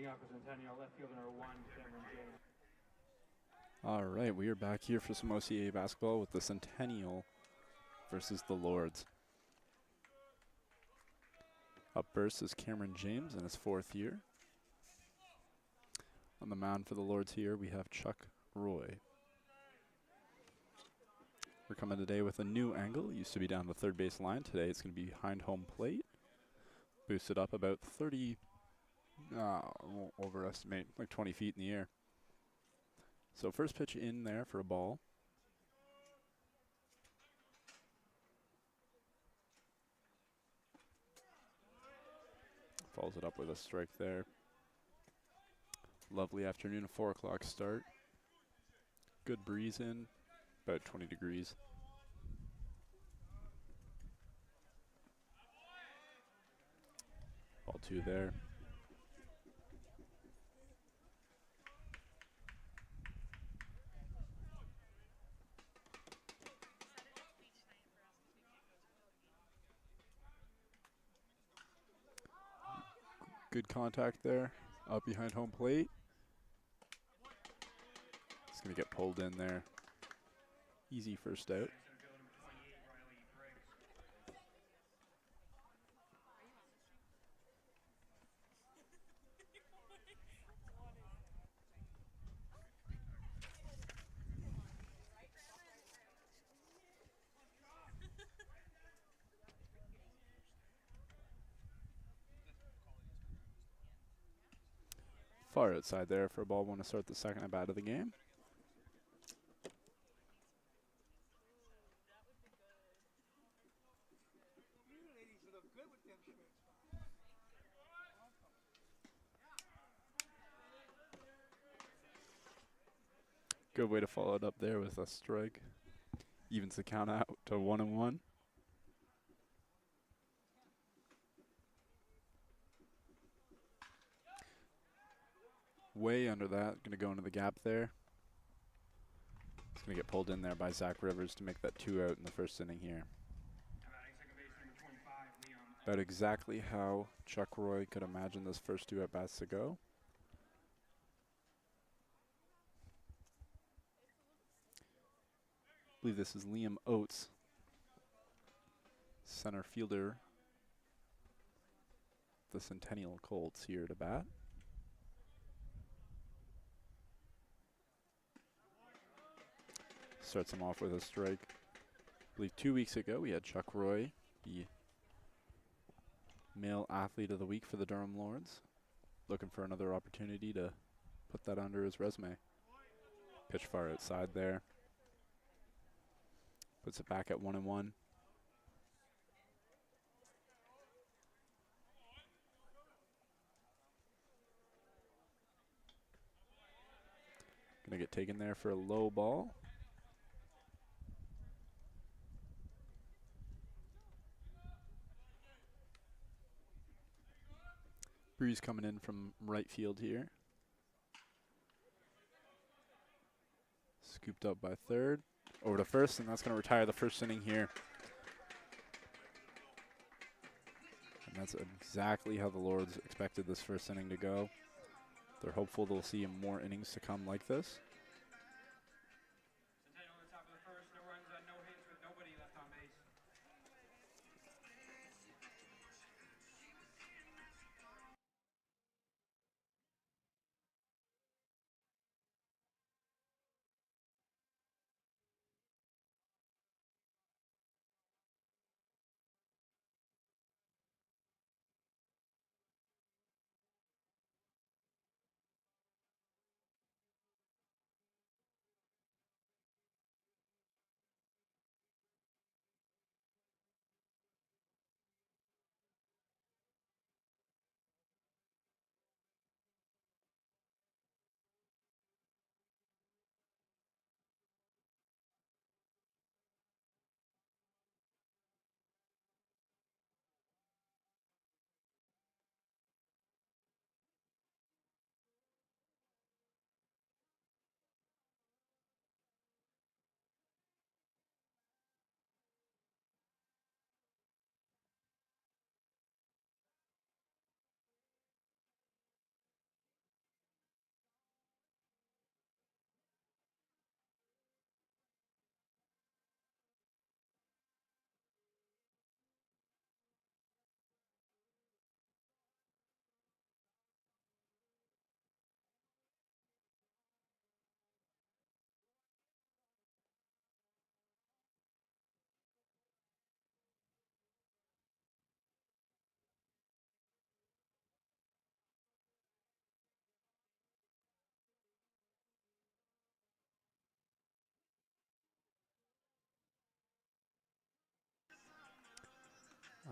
Leading off for Centennial, left fielder number 1, Cameron James. All right, we are back here for some OCAA basketball with the Centennial versus the Lords. Up first is Cameron James in his 4th year. On the mound for the Lords here, we have Chuck Roy. We're coming today with a new angle. It used to be down the third base line. Today it's going to be behind home plate. Boosted up about 30, won't overestimate, like 20 feet in the air. So first pitch in there for a ball. Follows it up with a strike there. Lovely afternoon, 4 o'clock start. Good breeze in, about 20 degrees. Ball 2 there. Good contact there, up behind home plate. It's going to get pulled in there. Easy first out. Far outside there for a ball one to start the second at bat of the game. Good way to follow it up there with a strike. Evens the count out to 1-1. Way under that, going to go into the gap there. It's going to get pulled in there by Zach Rivers to make that 2 out in the first inning here. About exactly how Chuck Roy could imagine this first 2 at-bats to go. I believe this is Liam Oates, center fielder, the Centennial Colts here to bat. Starts him off with a strike. I believe 2 weeks ago we had Chuck Roy, the male athlete of the week for the Durham Lords. Looking for another opportunity to put that under his resume. Pitch far outside there. Puts it back at 1-1. Gonna get taken there for a low ball. Breeze coming in from right field here. Scooped up by third. Over to first, and that's going to retire the first inning here. And that's exactly how the Lords expected this first inning to go. They're hopeful they'll see more innings to come like this.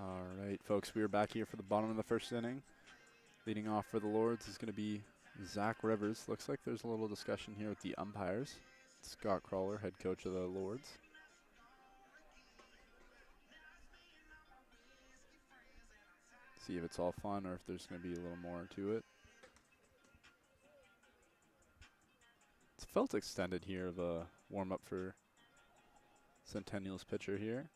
All right, folks, we are back here for the bottom of the first inning. Leading off for the Lords is going to be Zach Rivers. Looks like there's a little discussion here with the umpires. Scott Crawler, head coach of the Lords. See if it's all fun or if there's going to be a little more to it. It's felt extended here of a warm-up for Centennial's pitcher here.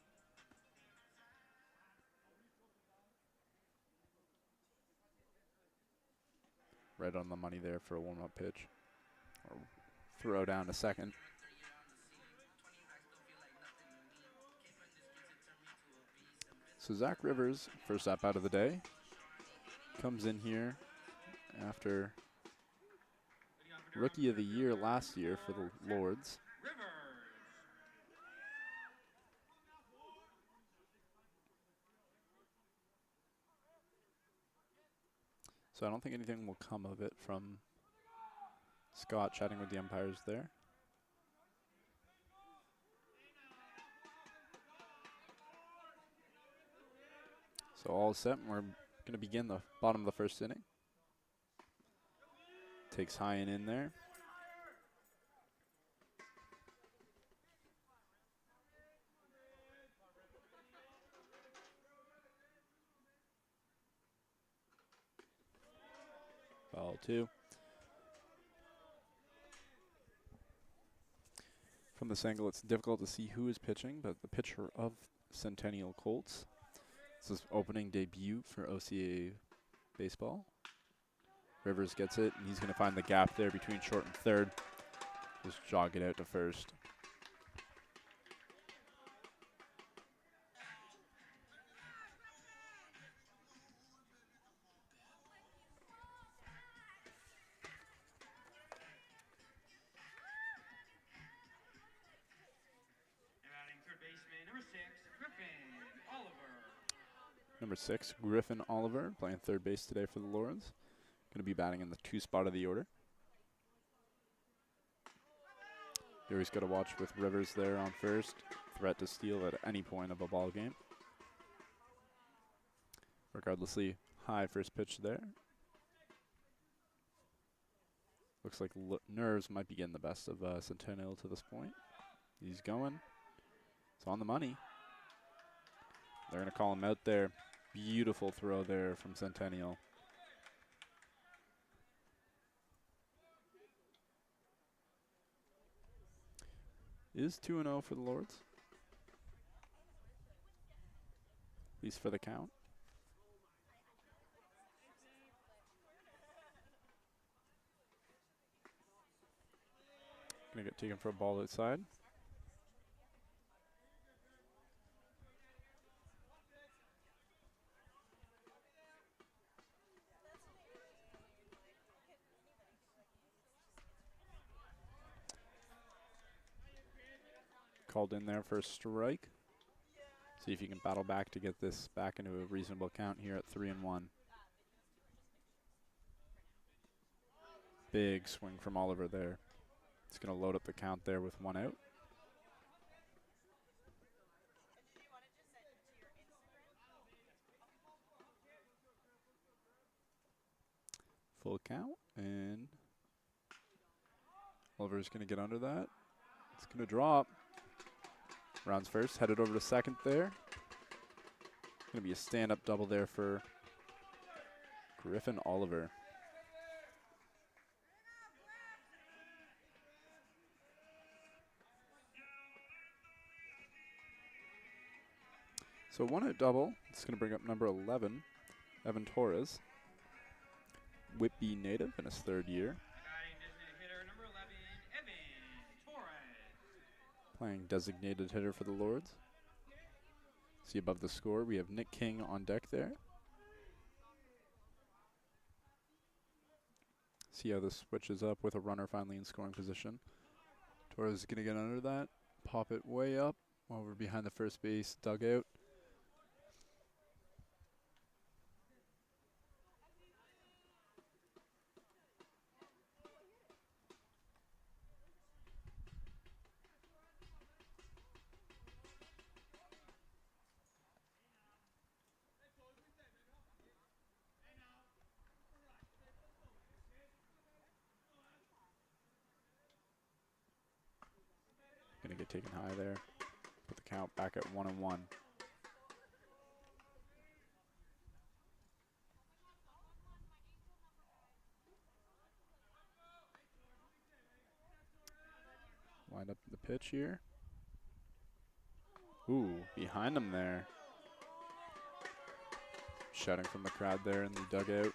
Right on the money there for a warm-up pitch. Or throw down to second. So Zach Rivers, first up out of the day, comes in here after Rookie of the Year last year for the Lords. So I don't think anything will come of it from Scott chatting with the umpires there. So all set, and we're going to begin the bottom of the first inning. Takes high and in there. Ball two. From this angle, it's difficult to see who is pitching, but the pitcher of Centennial Colts. This is opening debut for OCAA baseball. Rivers gets it, and he's going to find the gap there between short and third. Just jog it out to first. Number 6, Griffin Oliver, playing third base today for the Lords. Going to be batting in the 2 spot of the order. Here he's got to watch with Rivers there on first. Threat to steal at any point of a ball game. Regardlessly, high first pitch there. Looks like nerves might be getting the best of Centennial to this point. He's going. It's on the money. They're going to call him out there. Beautiful throw there from Centennial. Is 2-0 for the Lords. At least for the count. Going to get taken for a ball outside. Called in there for a strike. See if you can battle back to get this back into a reasonable count here at 3-1. Big swing from Oliver there. It's going to load up the count there with 1 out. Full count, and Oliver's going to get under that. It's going to drop. Rounds first, headed over to second there. Going to be a stand-up double there for Griffin Oliver. So 1-out double. It's going to bring up number 11, Evan Torres. Whitby native in his 3rd year. Playing designated hitter for the Lords. See above the score, we have Nick King on deck there. See how this switches up with a runner finally in scoring position. Torres is going to get under that, pop it way up while we're behind the first base dugout. taken high there. Put the count back at 1-1. Wind up the pitch here. Ooh, behind him there. Shouting from the crowd there in the dugout.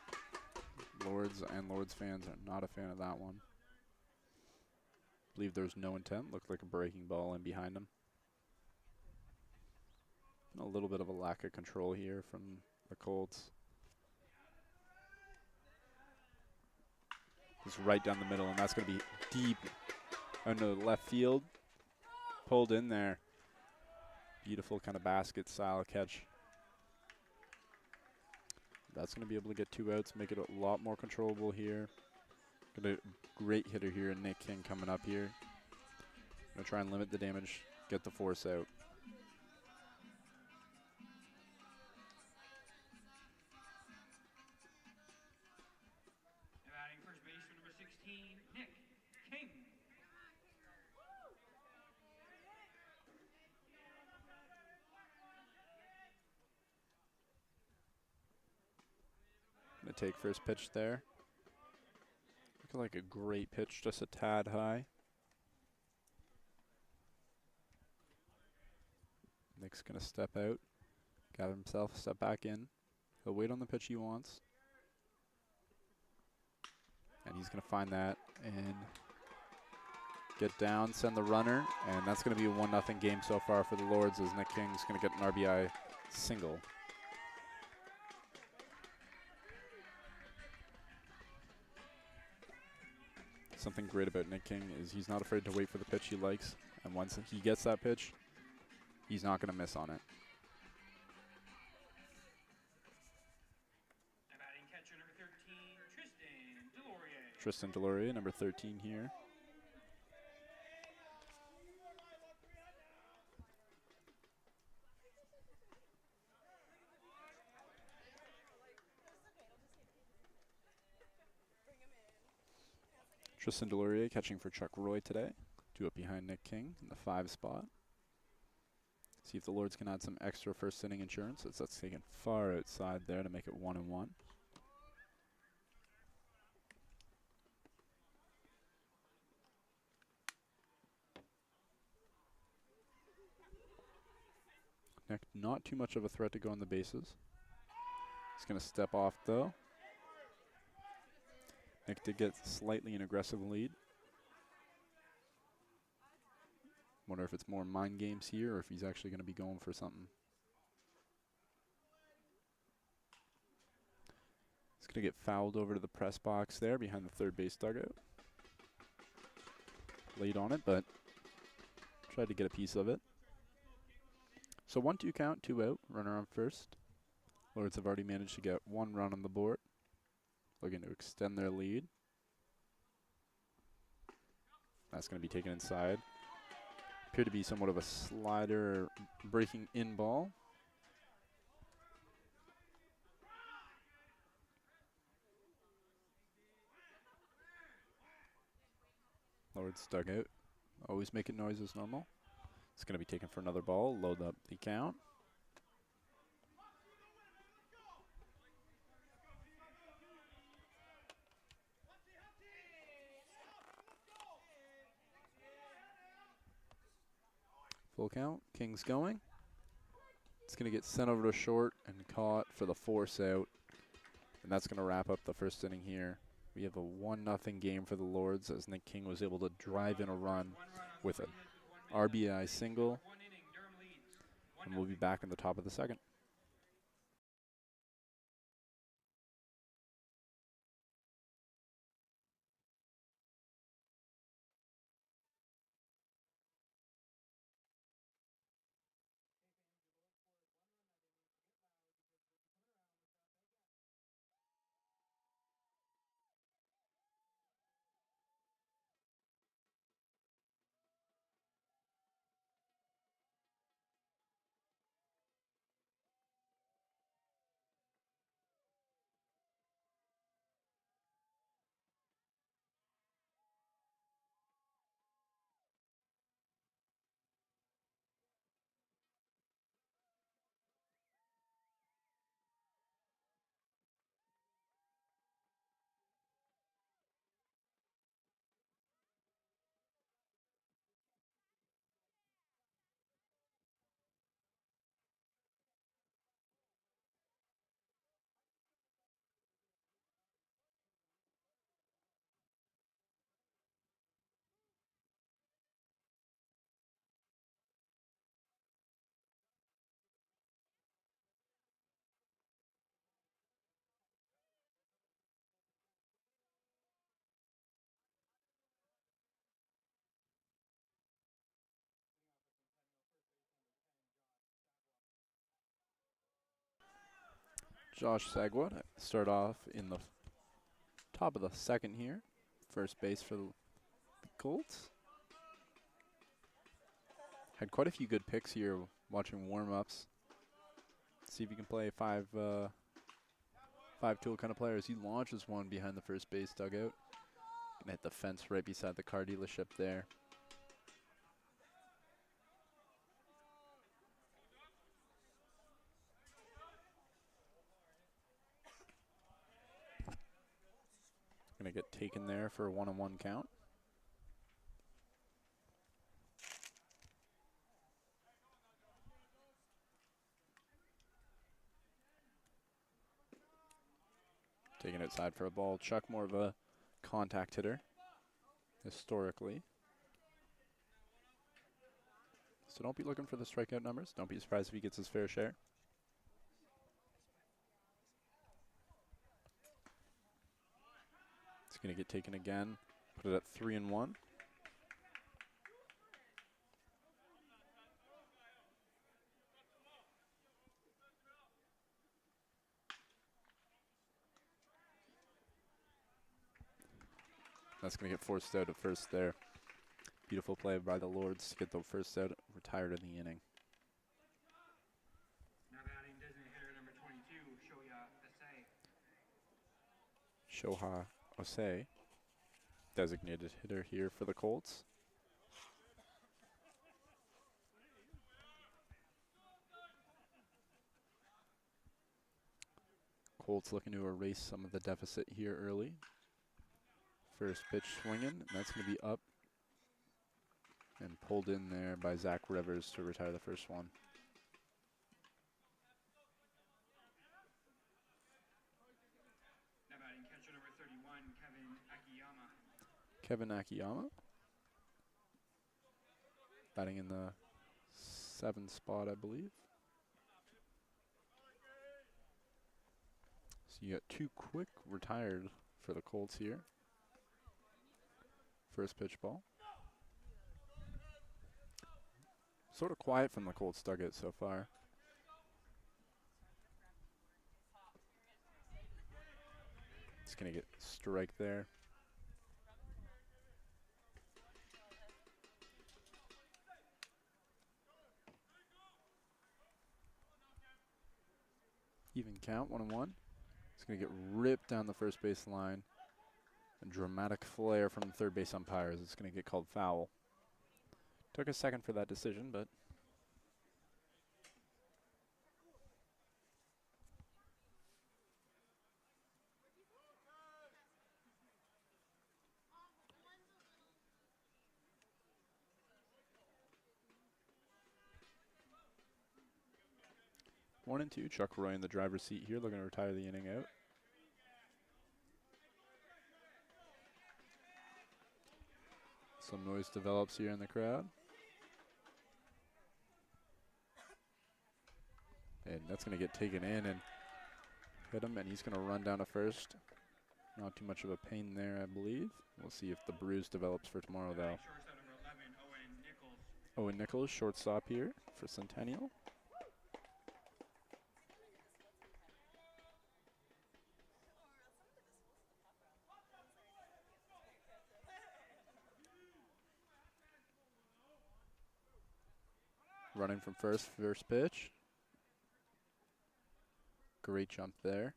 Lords and Lords fans are not a fan of that one. Believe there's no intent. Looked like a breaking ball in behind him. A little bit of a lack of control here from the Colts. Just right down the middle, and that's going to be deep under the left field. Pulled in there. Beautiful kind of basket style catch. That's going to be able to get 2 outs, make it a lot more controllable here. Got a great hitter here in Nick King coming up here. Going to try and limit the damage, get the force out. Now batting first baseman number 16, Nick King. Going to take first pitch there. Looking like a great pitch, just a tad high. Nick's going to step out, got himself, step back in. He'll wait on the pitch he wants. And he's going to find that and get down, send the runner. And that's going to be a 1-0 game so far for the Lords as Nick King's going to get an RBI single. Something great about Nick King is he's not afraid to wait for the pitch he likes. And once he gets that pitch, he's not going to miss on it. Batting catcher number 13, Tristan Delorier. Tristan Delorier, number 13 here. Tristan Delorier catching for Chuck Roy today. 2 up behind Nick King in the 5 spot. See if the Lords can add some extra first inning insurance, as that's taken far outside there to make it 1-1. Nick, not too much of a threat to go on the bases. He's going to step off though. Nick did get slightly an aggressive lead. Wonder if it's more mind games here or if he's actually going to be going for something. He's going to get fouled over to the press box there behind the third base dugout. Late on it, but tried to get a piece of it. So 1-2 count, 2 out, runner on first. Lords have already managed to get 1 run on the board. Looking to extend their lead. That's going to be taken inside. Appeared to be somewhat of a slider breaking in ball. Lords dugout. Always making noise as normal. It's going to be taken for another ball. Load up the count. Full count. King's going. It's going to get sent over to short and caught for the force out. And that's going to wrap up the first inning here. We have a 1-0 game for the Lords as Nick King was able to drive in a run with an RBI single. And we'll be back in the top of the second. Josh Sagwood start off in the top of the second here. First base for the Colts. Had quite a few good picks here watching warm-ups. See if you can play five tool kind of players. He launches one behind the first base dugout. Gonna hit the fence right beside the car dealership there. Gonna get taken there for a 1-on-1 count. Taken outside for a ball. Chuck more of a contact hitter historically. So don't be looking for the strikeout numbers. Don't be surprised if he gets his fair share. It's going to get taken again. Put it at 3-1. That's going to get forced out at first there. Beautiful play by the Lords to get the first out, retired in the inning. Now batting designated hitter number 22, Shoha Osei, designated hitter here for the Colts. Colts looking to erase some of the deficit here early. First pitch swinging, and that's going to be up and pulled in there by Zach Rivers to retire the first one. Now batting catcher number 31, Kevin Akiyama. Batting in the 7th spot, I believe. So you got 2 quick retired for the Colts here. First pitch ball. Sort of quiet from the Colts dugout so far. It's going to get strike there. Even count, 1-1. It's going to get ripped down the first base line. A dramatic flare from the third base umpires. It's going to get called foul. Took a second for that decision, but 1-2. Chuck Roy in the driver's seat here, looking to retire the inning out. Some noise develops here in the crowd. And that's going to get taken in and hit him, and he's going to run down to first. Not too much of a pain there, I believe. We'll see if the bruise develops for tomorrow, though. Owen Nichols, shortstop here for Centennial. Running from first pitch. Great jump there.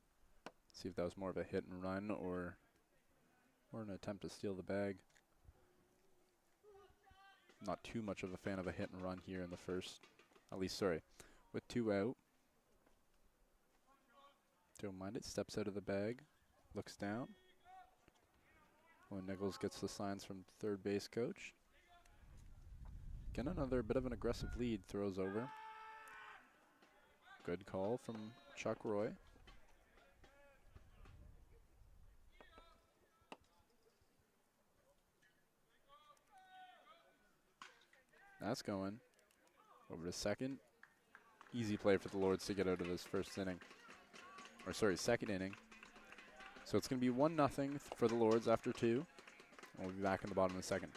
See if that was more of a hit and run or an attempt to steal the bag. Not too much of a fan of a hit and run here in the first. At least, sorry, with 2 out. Don't mind it. Steps out of the bag. Looks down. When Nichols gets the signs from third base coach. Again, another bit of an aggressive lead. Throws over. Good call from Chuck Roy. That's going. Over to second. Easy play for the Lords to get out of this first inning. Or sorry, second inning. So it's going to be 1-0 for the Lords after 2. We'll be back in the bottom of the second.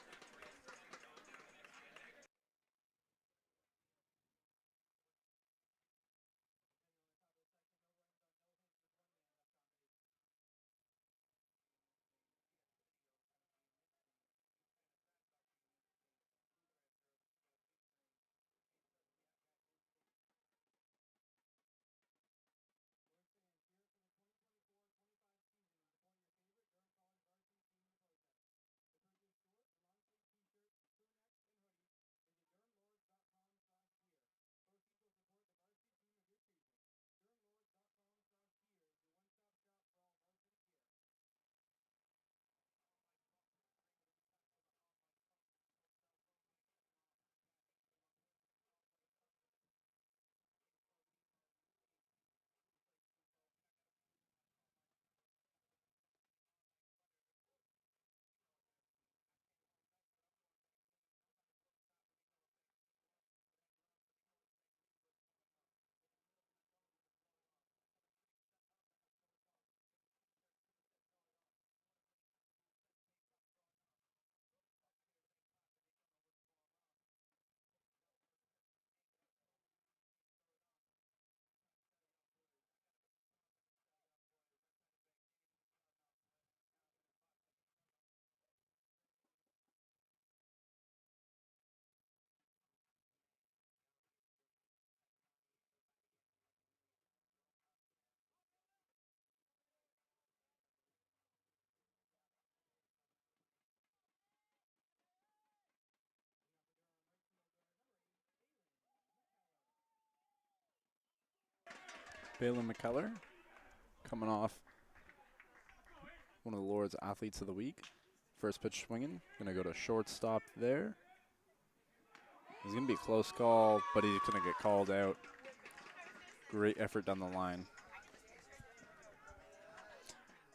Balin McKellar coming off one of the Lord's Athletes of the Week. First pitch swinging, gonna go to shortstop there. It's gonna be a close call, but he's gonna get called out. Great effort down the line.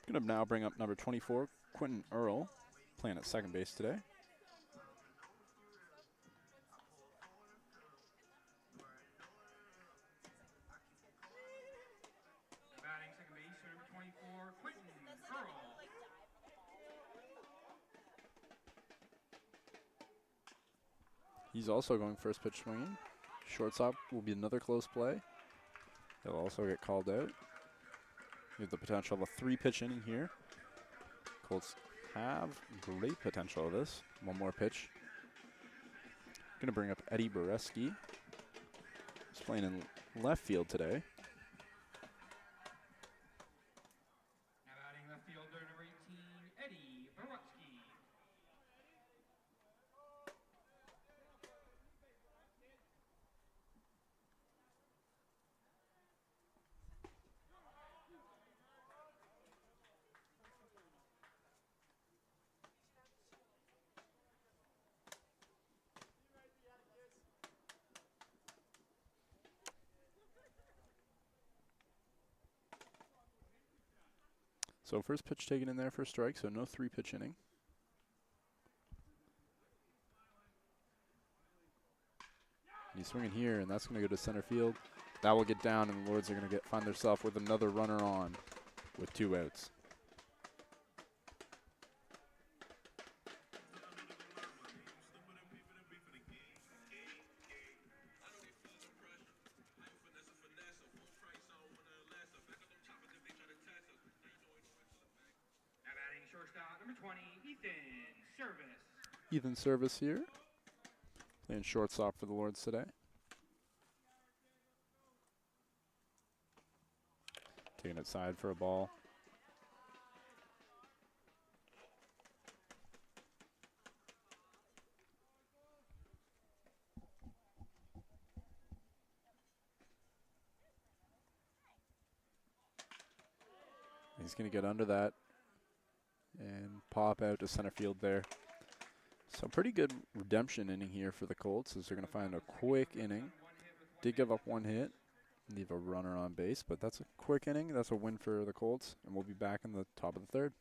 Gonna now bring up number 24, Quentin Earl, playing at second base today. Batting second base, number 24, Quentin Earl. He's also going first pitch swinging. Shortstop will be another close play. He'll also get called out. We have the potential of a 3-pitch inning here. Colts have great potential of this. One more pitch. Going to bring up Eddie Boreski. He's playing in left field today. Now batting left fielder, number 18, Eddie Borowski. So first pitch taken in there for a strike, so no 3-pitch inning. And he's swinging here, and that's going to go to center field. That will get down, and the Lords are going to find themselves with another runner on with 2 outs. Shortstop, number 20, Ethan Service. Ethan Service here, playing shortstop for the Lords today. Taking it side for a ball. He's going to get under that and pop out to center field there. So pretty good redemption inning here for the Colts as they're going to find a quick inning. Did give up 1 hit, leave a runner on base, but that's a quick inning. That's a win for the Colts, and we'll be back in the top of the 3rd.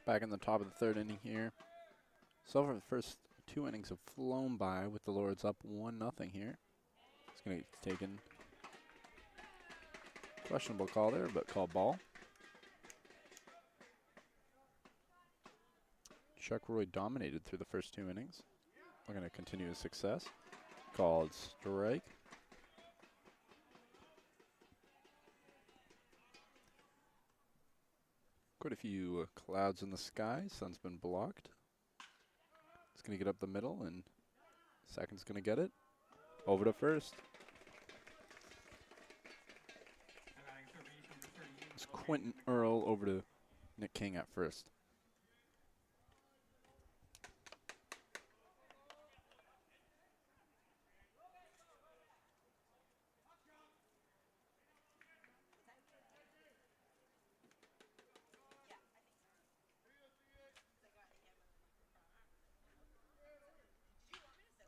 Back in the top of the 3rd inning here. So far the first 2 innings have flown by with the Lords up 1-0 here. It's going to get taken. Questionable call there, but called ball. Chuck Roy dominated through the first 2 innings. We're going to continue his success. Called strike. Quite a few clouds in the sky. Sun's been blocked. It's going to get up the middle, and second's going to get it. Over to first. Now batting third base number 38, It's Logan Quentin McDonald. Earl over to Nick King at first.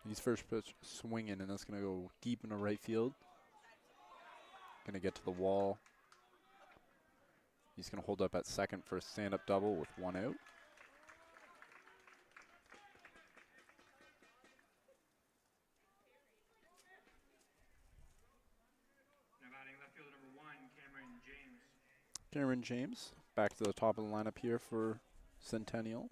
He's first pitch swinging, and that's going to go deep into right field. Going to get to the wall. He's going to hold up at second for a stand-up double with one out. Now batting left fielder number 1, Cameron James. Cameron James back to the top of the lineup here for Centennial.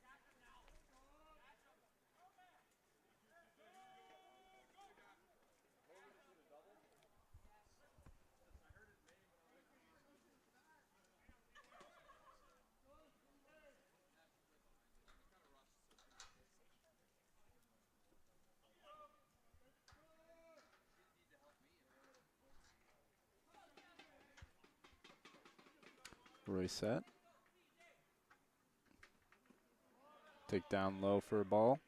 Roy set. Take down low for a ball.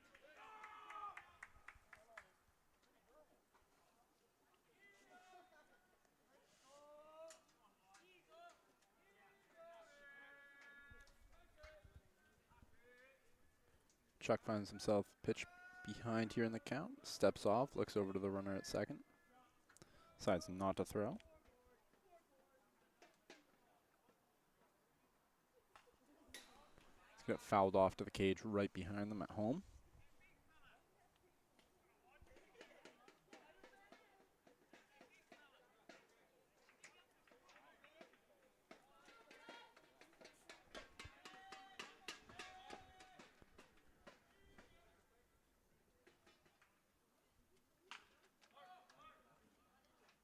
Chuck finds himself pitch behind here in the count. Steps off, looks over to the runner at second. Decides not to throw. He's got fouled off to the cage right behind them at home.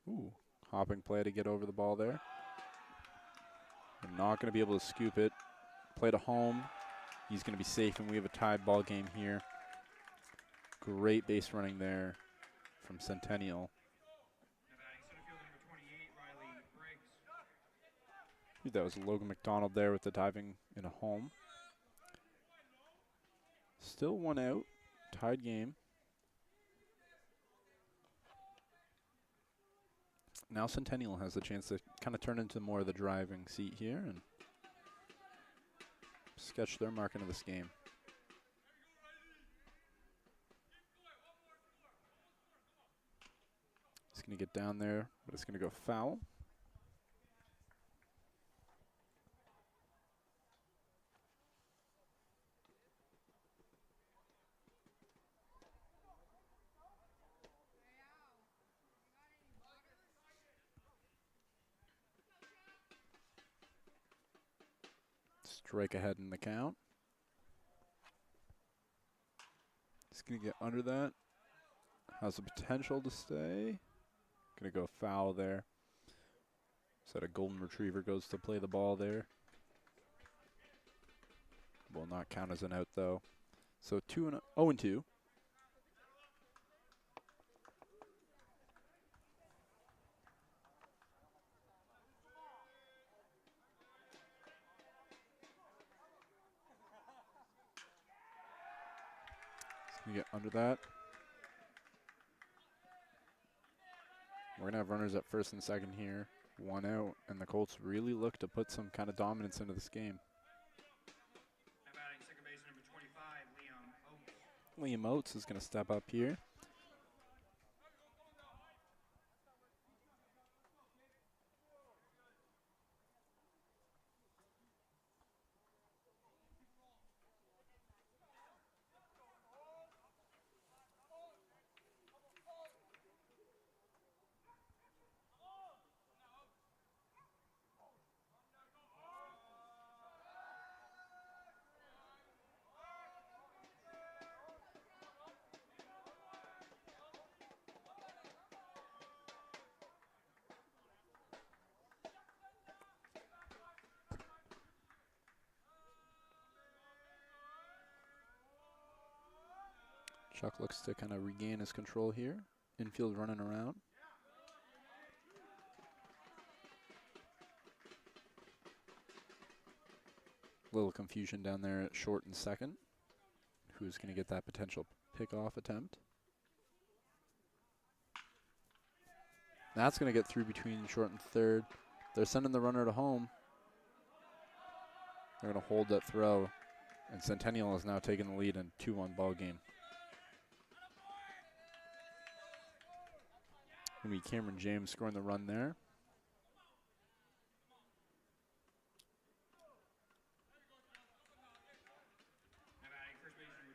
Ooh, hopping play to get over the ball there. They're not going to be able to scoop it. Play to home. He's going to be safe, and we have a tied ball game here. Great base running there from Centennial. Now batting center fielder number 28, Riley Briggs. I think that was Logan McDonald there with the diving in a home. Still one out. Tied game. Now Centennial has the chance to kind of turn into more of the driving seat here and sketch their mark into this game. It's going to get down there, but it's going to go foul. Strike ahead in the count. He's going to get under that. Has the potential to stay. Going to go foul there. So a golden retriever goes to play the ball there. Will not count as an out though. So 0-2. You get under that. We're going to have runners at first and second here. One out, and the Colts really look to put some kind of dominance into this game. Now batting second base number 25, Liam Oates. Liam Oates is going to step up here. Chuck looks to kind of regain his control here. Infield running around. Little confusion down there at short and second. Who's going to get that potential pickoff attempt? That's going to get through between short and third. They're sending the runner to home. They're going to hold that throw. And Centennial is now taking the lead in 2-1 ball game. Going to be Cameron James scoring the run there. Now batting first base number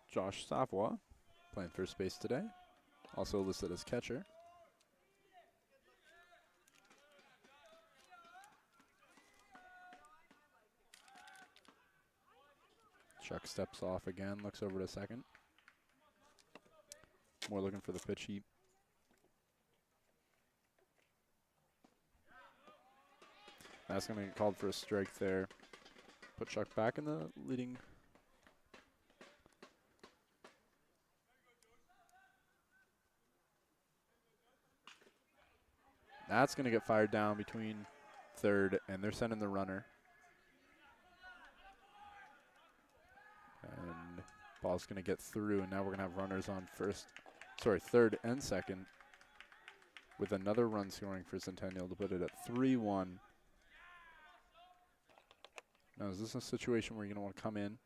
10, Josh Savoie playing first base today. Also listed as catcher. Chuck steps off again, looks over to second. More looking for the pitch heat. That's going to get called for a strike there. Put Chuck back in the leading. That's going to get fired down between third, and they're sending the runner. And ball's going to get through, and now we're going to have runners on third and second, with another run scoring for Centennial to put it at 3-1. Now, is this a situation where you're going to want to come in?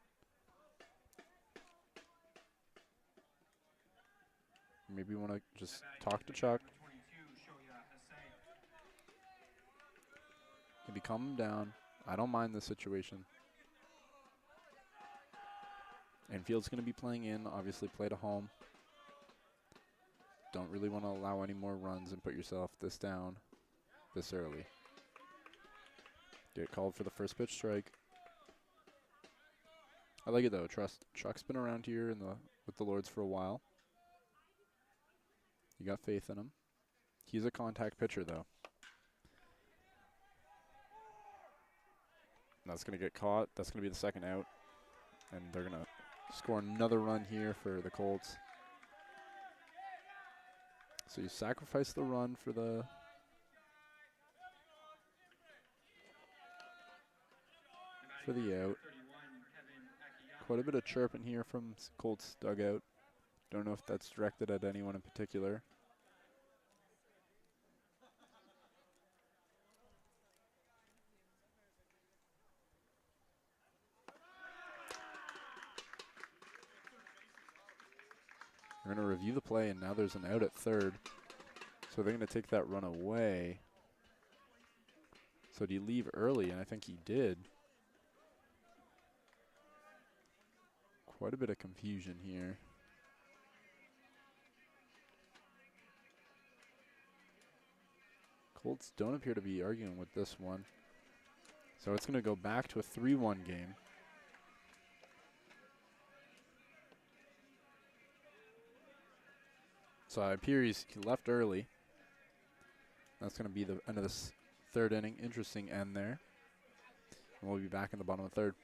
Maybe you want to just talk to Chuck. Maybe calm him down. I don't mind this situation. Infield's going to be playing in, obviously play to home. Don't really want to allow any more runs and put yourself this down this early. Get called for the first pitch strike. I like it though. Trust Chuck's been around here with the Lords for a while. You got faith in him. He's a contact pitcher though. That's going to get caught. That's going to be the second out. And they're going to score another run here for the Colts. So you sacrifice the run for the out. Quite a bit of chirping here from Colts dugout. Don't know if that's directed at anyone in particular. We're going to review the play, and now there's an out at third. So they're going to take that run away. So did he leave early? And I think he did. Quite a bit of confusion here. Colts don't appear to be arguing with this one. So it's going to go back to a 3-1 game. So it appears he left early. That's going to be the end of this third inning. Interesting end there. And we'll be back in the bottom of third.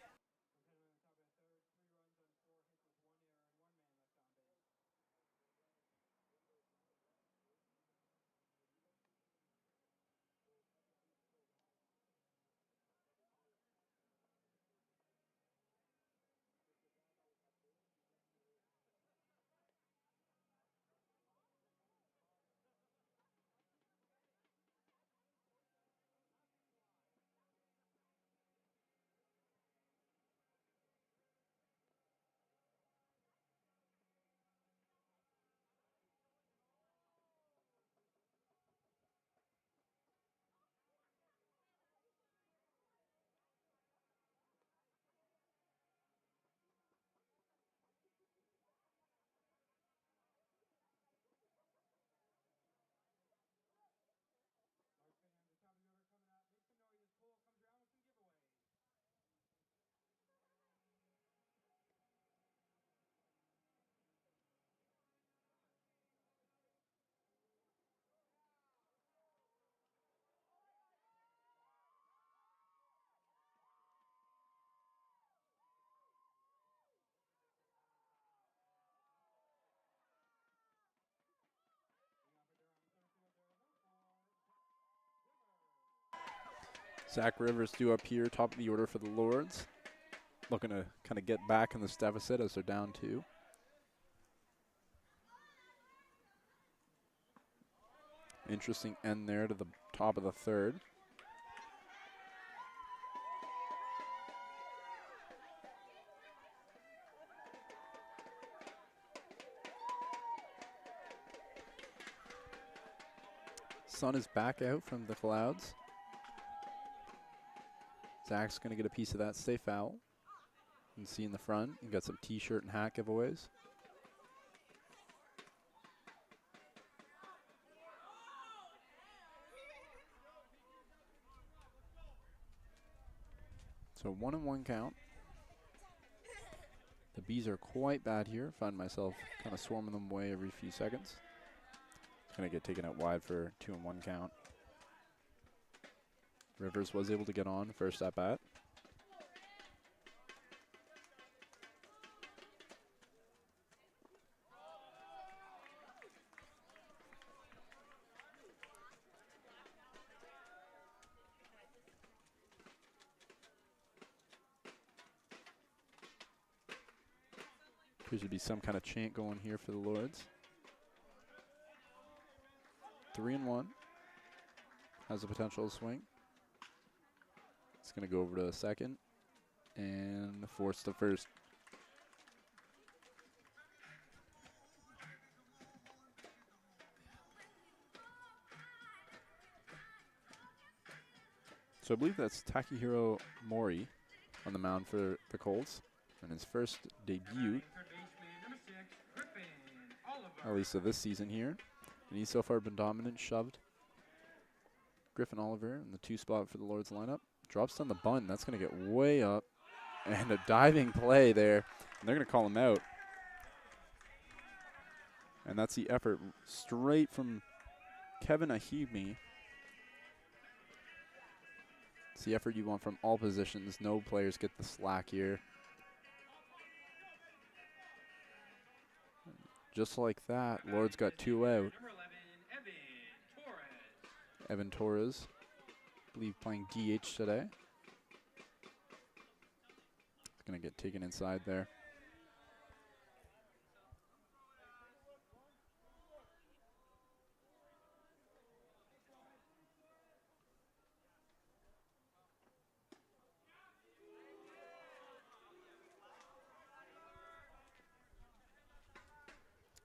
Zach Rivers due up here, top of the order for the Lords. Looking to kind of get back in this deficit as they're down 2. Interesting end there to the top of the 3rd. Sun is back out from the clouds. Zach's going to get a piece of that. Stay foul. You can see in the front, you got some t-shirt and hat giveaways. So 1-1 count. The Bees are quite bad here. Find myself kind of swarming them away every few seconds. It's going to get taken out wide for 2-1 count. Rivers was able to get on first at bat. Appears to be some kind of chant going here for the Lords. 3-1. Has the potential to swing. It's going to go over to second and force to first. So I believe that's Takahiro Mori on the mound for the Colts. And his first debut, at least of this season here. And he's so far been dominant, shoved Griffin Oliver in the 2 spot for the Lords lineup. Drops down the bunt. That's going to get way up. And a diving play there. And they're going to call him out. And that's the effort straight from Kevin Ahimi. It's the effort you want from all positions. No players get the slack here. Just like that, Lords got 2 out. Evan Torres, I believe playing DH today. It's going to get taken inside there.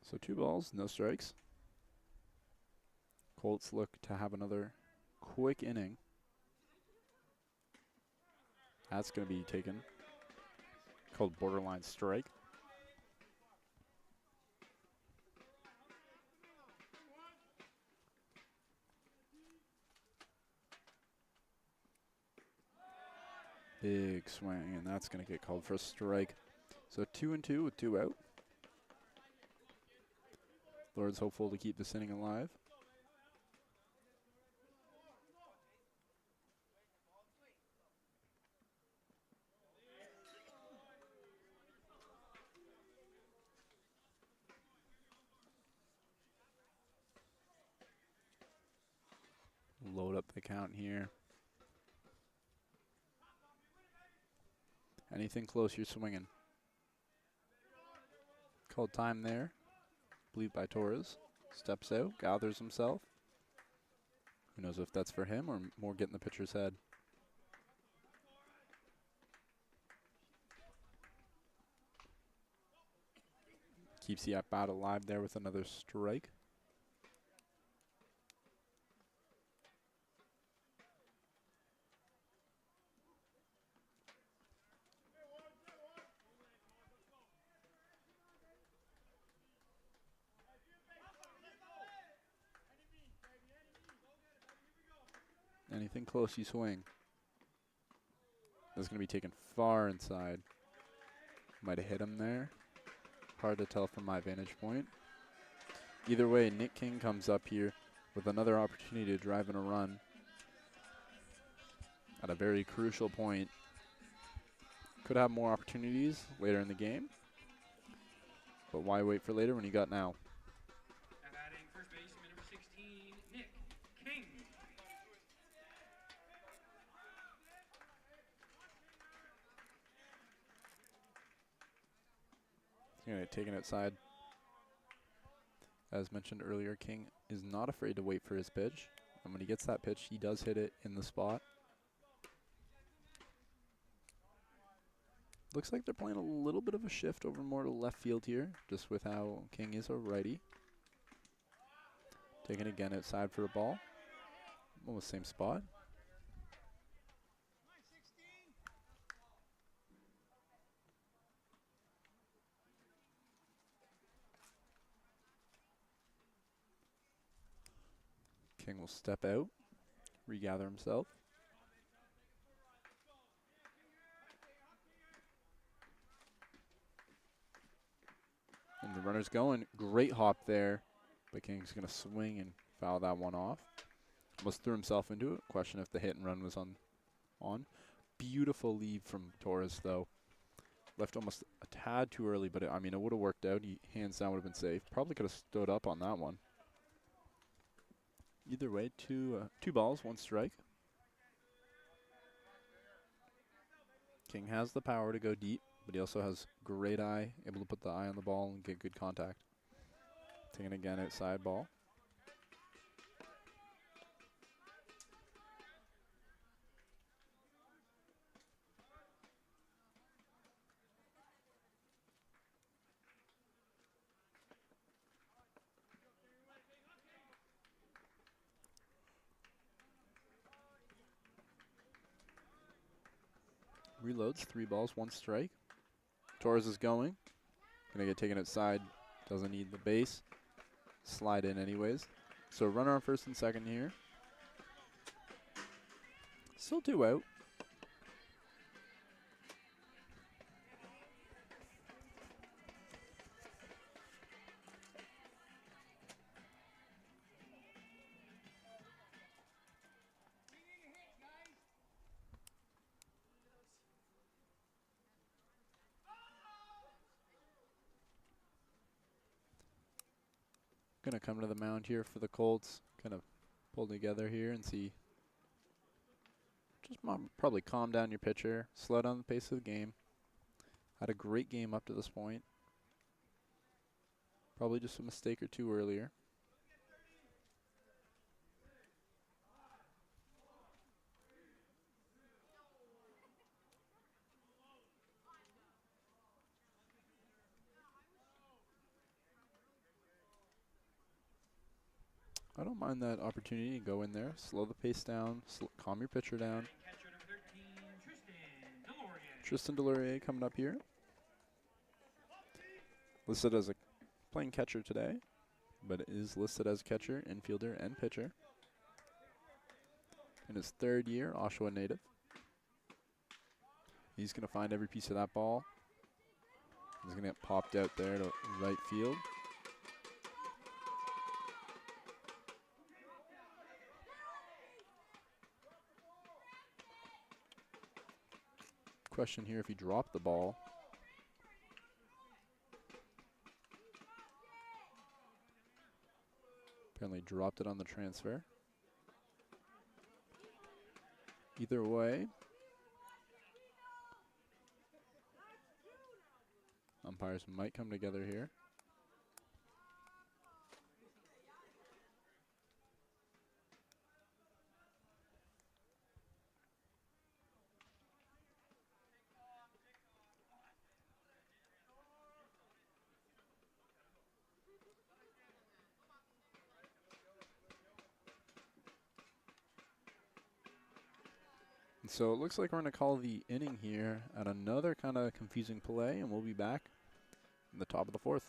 So 2 balls, no strikes. Colts look to have another quick inning. That's going to be taken. Called borderline strike. Big swing, and that's going to get called for a strike. So 2-2 with 2 out. Lords hopeful to keep this inning alive. Load up the count here. Anything close, you're swinging. Called time there. Believed by Torres. Steps out, gathers himself. Who knows if that's for him or more getting the pitcher's head. Keeps the at-bat alive there with another strike. Anything close, you swing. That's going to be taken far inside. Might have hit him there. Hard to tell from my vantage point. Either way, Nick King comes up here with another opportunity to drive in a run at a very crucial point. Could have more opportunities later in the game, but why wait for later when you got now? Batting first baseman number 16, Nick King. He's going to take it outside. As mentioned earlier, King is not afraid to wait for his pitch. And when he gets that pitch, he does hit it in the spot. Looks like they're playing a little bit of a shift over more to left field here, just with how King is a righty. Taking again outside for a ball. Almost same spot. King will step out, regather himself. And the runner's going. Great hop there. But King's going to swing and foul that one off. Almost threw himself into it. Question if the hit and run was on. Beautiful lead from Torres, though. Left almost a tad too early, but I mean, it would have worked out. He hands down would have been safe. Probably could have stood up on that one. Either way, two balls, one strike. King has the power to go deep, but he also has great eye, able to put the eye on the ball and get good contact. Taking again outside ball. Reloads, 3 balls, 1 strike. Torres is going. Gonna get taken outside. Doesn't need the base. Slide in anyways. So runner on first and second here. Still 2 out. Gonna come to the mound here for the Colts. Kind of pull together here and see. Just probably calm down your pitcher. Slow down the pace of the game. Had a great game up to this point. Probably just a mistake or two earlier. I don't mind that opportunity to go in there, slow the pace down, calm your pitcher down. Tristan Delorier coming up here. Listed as a playing catcher today, but is listed as catcher, infielder, and pitcher. In his 3rd year, Oshawa native. He's going to find every piece of that ball. He's going to get popped out there to right field. Question here if he dropped the ball. Apparently dropped it on the transfer. Either way, umpires might come together here. And so it looks like we're going to call the inning here at another kind of confusing play, and we'll be back in the top of the 4th.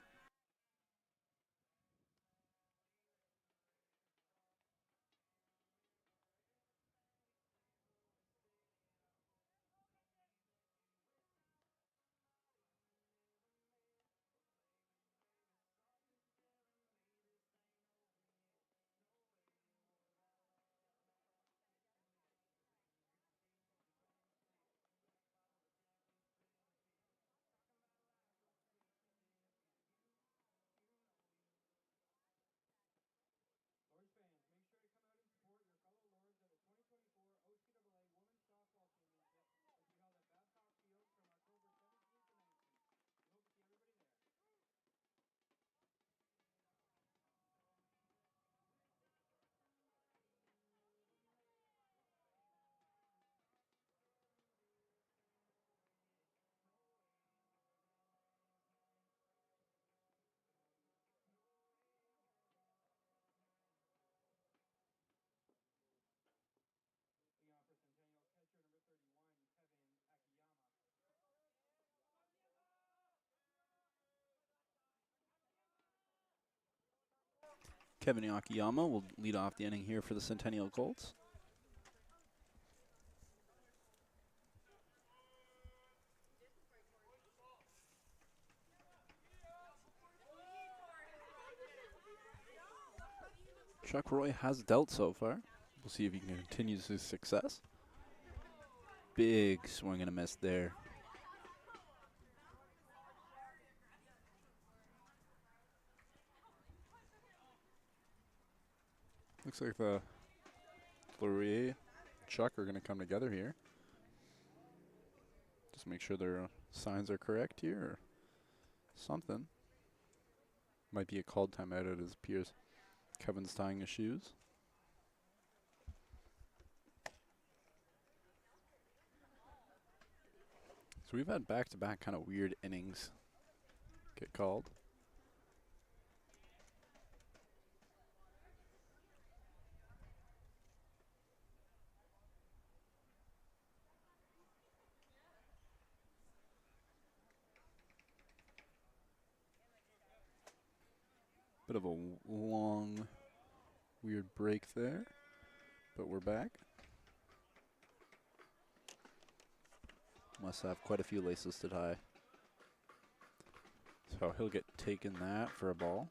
Kevin Akiyama will lead off the inning here for the Centennial Colts. Chuck Roy has dealt so far. We'll see if he can continue his success. Big swing and a miss there. Looks like the Fleury, Chuck are going to come together here. Just make sure their signs are correct here or something. Might be a called timeout, it appears. Kevin's tying his shoes. So we've had back-to-back kind of weird innings get called. Bit of a long, weird break there, but we're back. Must have quite a few laces to tie. So he'll get taken that for a ball.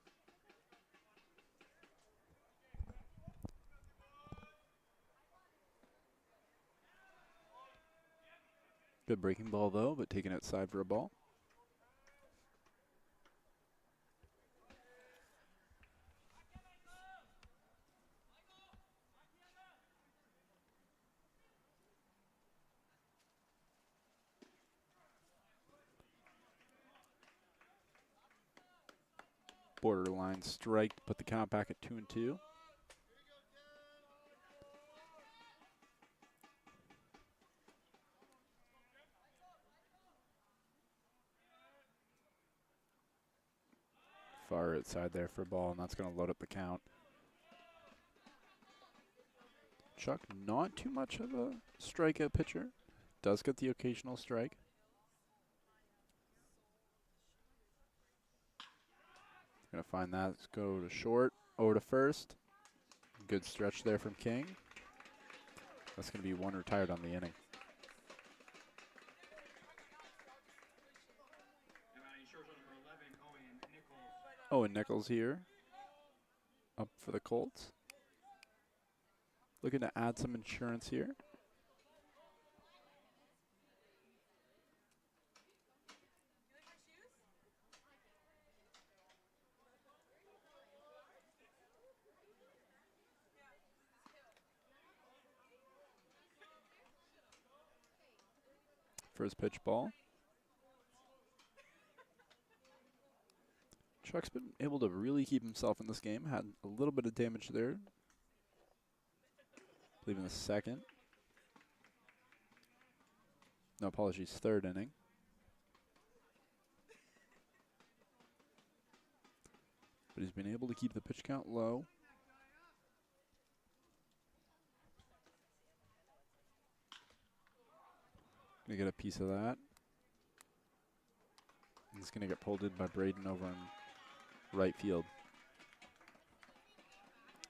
Good breaking ball though, but taken outside for a ball. Borderline strike, put the count back at 2-2. Far outside there for a ball, and that's going to load up the count. Chuck, not too much of a strikeout pitcher. Does get the occasional strike. Gonna find that. Let's go to short, over to first. Good stretch there from King. That's gonna be one retired on the inning. Owen Nichols here, up for the Colts. Looking to add some insurance here. First pitch ball. Chuck's been able to really keep himself in this game. Had a little bit of damage there. I believe in the second. No, apologies, third inning. But he's been able to keep the pitch count low. Gonna get a piece of that. He's gonna get pulled in by Braden over in right field.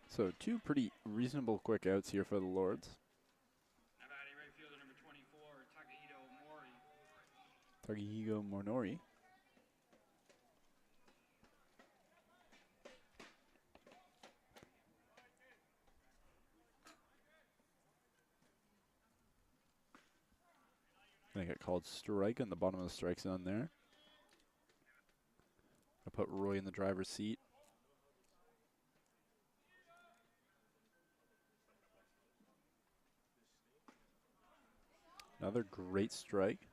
So two pretty reasonable quick outs here for the Lords. Right fielder number 24, Takahito Monori. Gonna get called strike in the bottom of the strike zone there. Gonna put Roy in the driver's seat. Another great strike.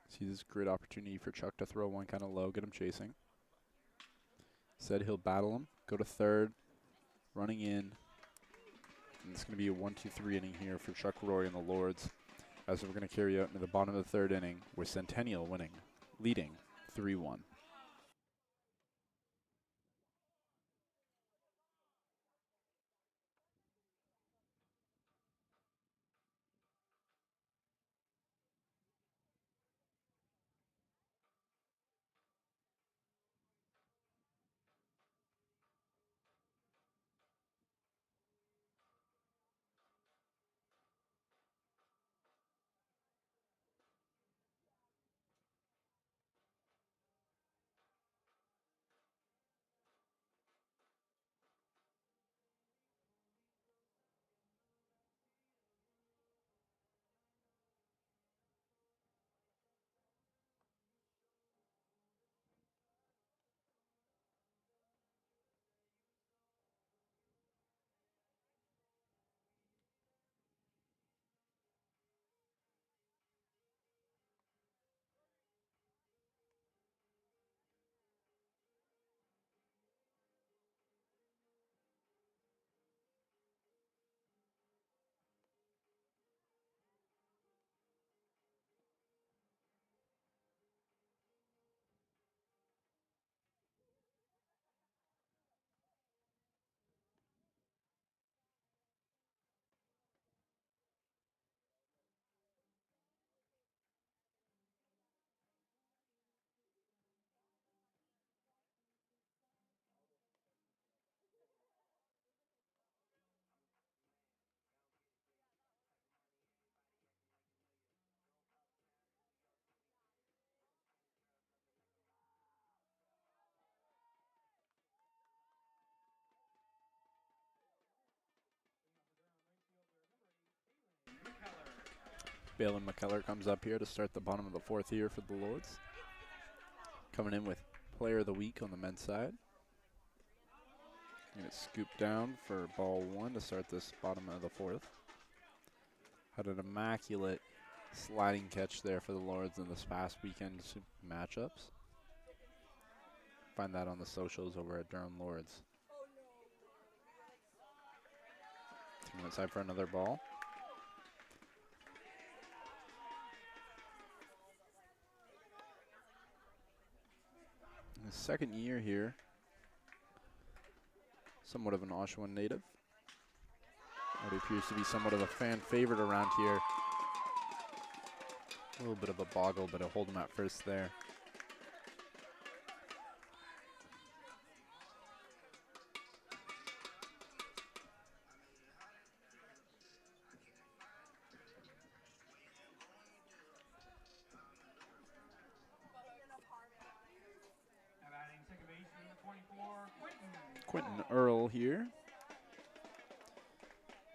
See this great opportunity for Chuck to throw one kind of low, get him chasing. Said he'll battle him, go to third, running in. And it's going to be a 1-2-3 inning here for Chuck Roy and the Lords, as we're going to carry out into the bottom of the third inning with Centennial leading 3-1. Balin McKellar comes up here to start the bottom of the fourth here for the Lords. Coming in with Player of the Week on the men's side. And it's scooped down for ball one to start this bottom of the fourth. Had an immaculate sliding catch there for the Lords in this past weekend's matchups. Find that on the socials over at Durham Lords. Team outside for another ball. His second year here. Somewhat of an Oshawa native. But he appears to be somewhat of a fan favorite around here. A little bit of a boggle, but I'll hold him at first there. Now batting second base, number 24, Quentin Earl here.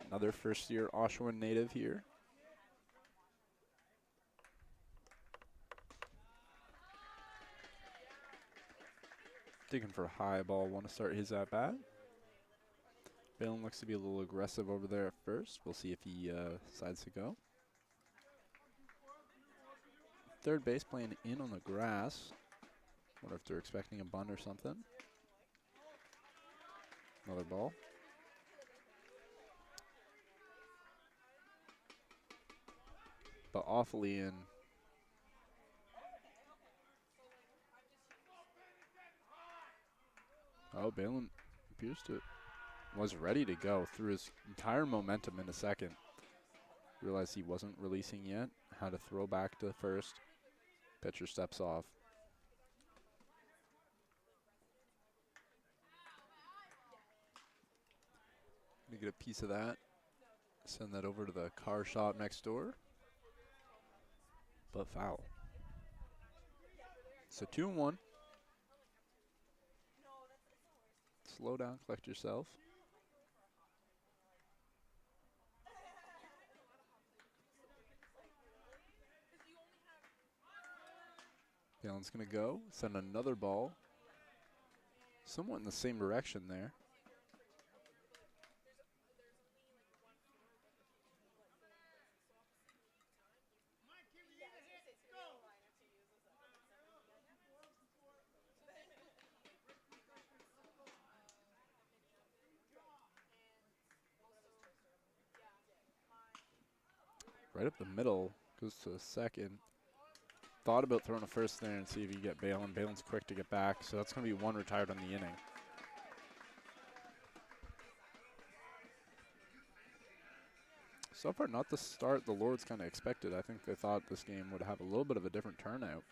Another first-year Oshawa native here. Digging for a high ball, want to start his at-bat. Balin looks to be a little aggressive over there at first. We'll see if he decides to go. Third base playing in on the grass. Wonder if they're expecting a bunt or something. Another ball. But awfully in. Oh, Balin appears to was ready to go. Threw his entire momentum in a second. Realized he wasn't releasing yet. Had to throw back to first. Pitcher steps off. Gonna get a piece of that. Send that over to the car shop next door. But foul. So 2-1. Slow down, collect yourself. Balin's gonna go, send another ball. Somewhat in the same direction there. Right up the middle, goes to the second. Thought about throwing a first there and see if you get Balin. Balin's quick to get back, so that's going to be one retired on the inning. So far, not the start the Lords kind of expected. I think they thought this game would have a little bit of a different turnout.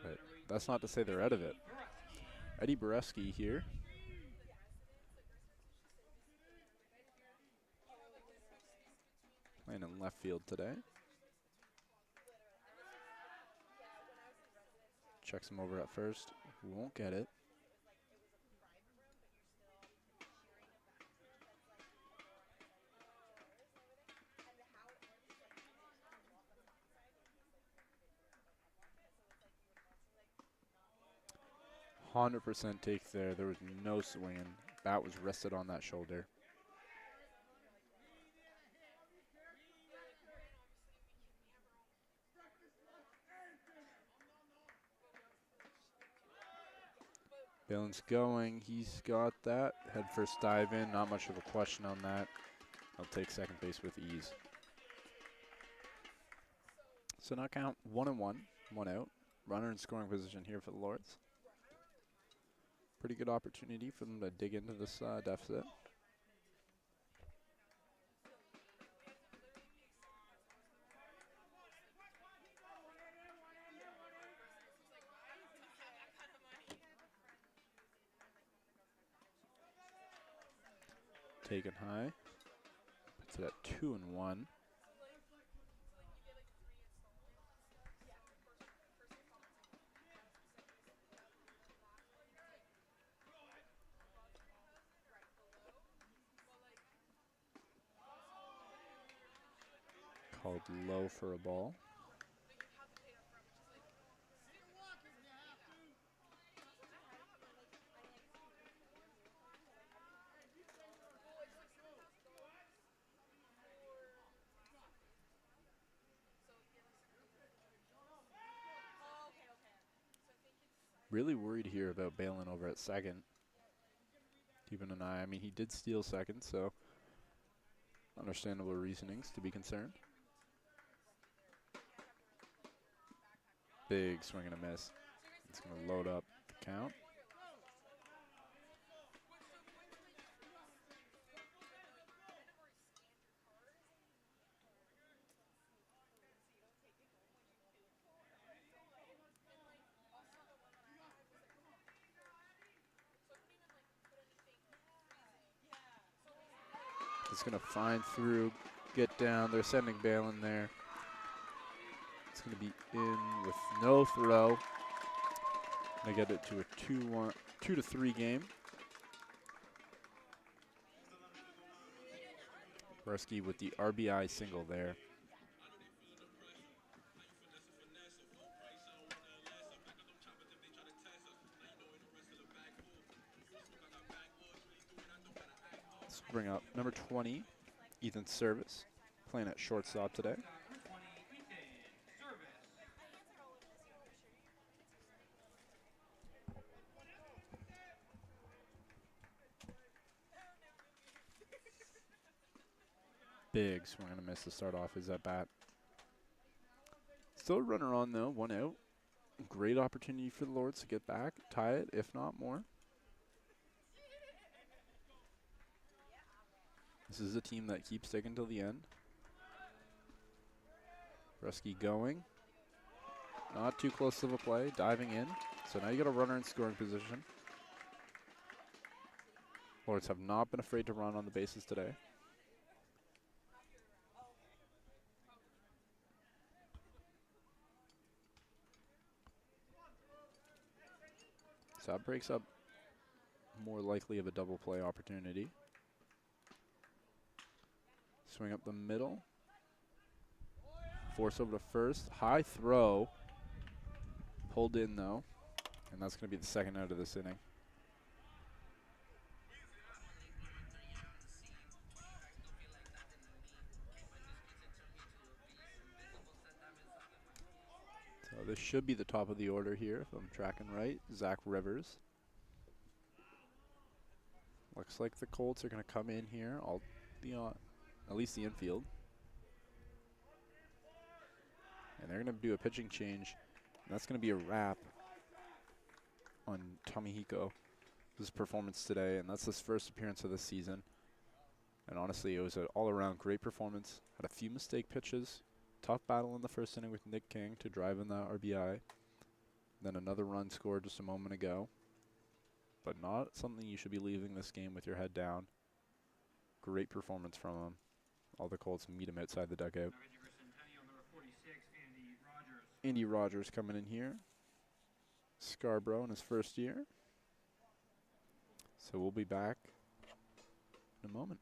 But that's not to say they're out of it. Eddie Boreski here. Playing in left field today. Checks him over at first. Won't get it. %100% take there. There was no swinging. Bat was rested on that shoulder. Balin's going. He's got that. Head first dive in. Not much of a question on that. I'll take second base with ease. So now count 1-1, 1 out. Runner in scoring position here for the Lords. Pretty good opportunity for them to dig into this deficit. Taken high. Puts it at 2-1. called low for a ball. Really worried here about Balin over at second. Keeping an eye. I mean, he did steal second, so understandable reasonings to be concerned. Big swing and a miss. It's going to load up the count. It's going to find through, get down. They're sending Balin there. It's going to be in with no throw. They get it to a 2-3 game. Bresky with the RBI single there. Let's bring up number 20, Ethan Service, playing at shortstop today. Big swing and a miss to start off his at bat. Still a runner on though, 1 out. Great opportunity for the Lords to get back, tie it, if not more. This is a team that keeps sticking till the end. Bresky going. Not too close to the play, diving in. So now you got a runner in scoring position. Lords have not been afraid to run on the bases today. So that breaks up more likely of a double play opportunity. Swing up the middle. Force over to first. High throw. Pulled in though. And that's going to be the second out of this inning. So this should be the top of the order here, if I'm tracking right. Zach Rivers. Looks like the Colts are going to come in here. I'll be on at least the infield. And they're going to do a pitching change. And that's going to be a wrap on Tomihiko's performance today. And that's his first appearance of the season. And honestly, it was an all-around great performance. Had a few mistake pitches. Tough battle in the first inning with Nick King to drive in the RBI. Then another run scored just a moment ago. But not something you should be leaving this game with your head down. Great performance from him. All the Colts meet him outside the dugout. Andy Rogers coming in here. Scarborough in his first year. So we'll be back in a moment.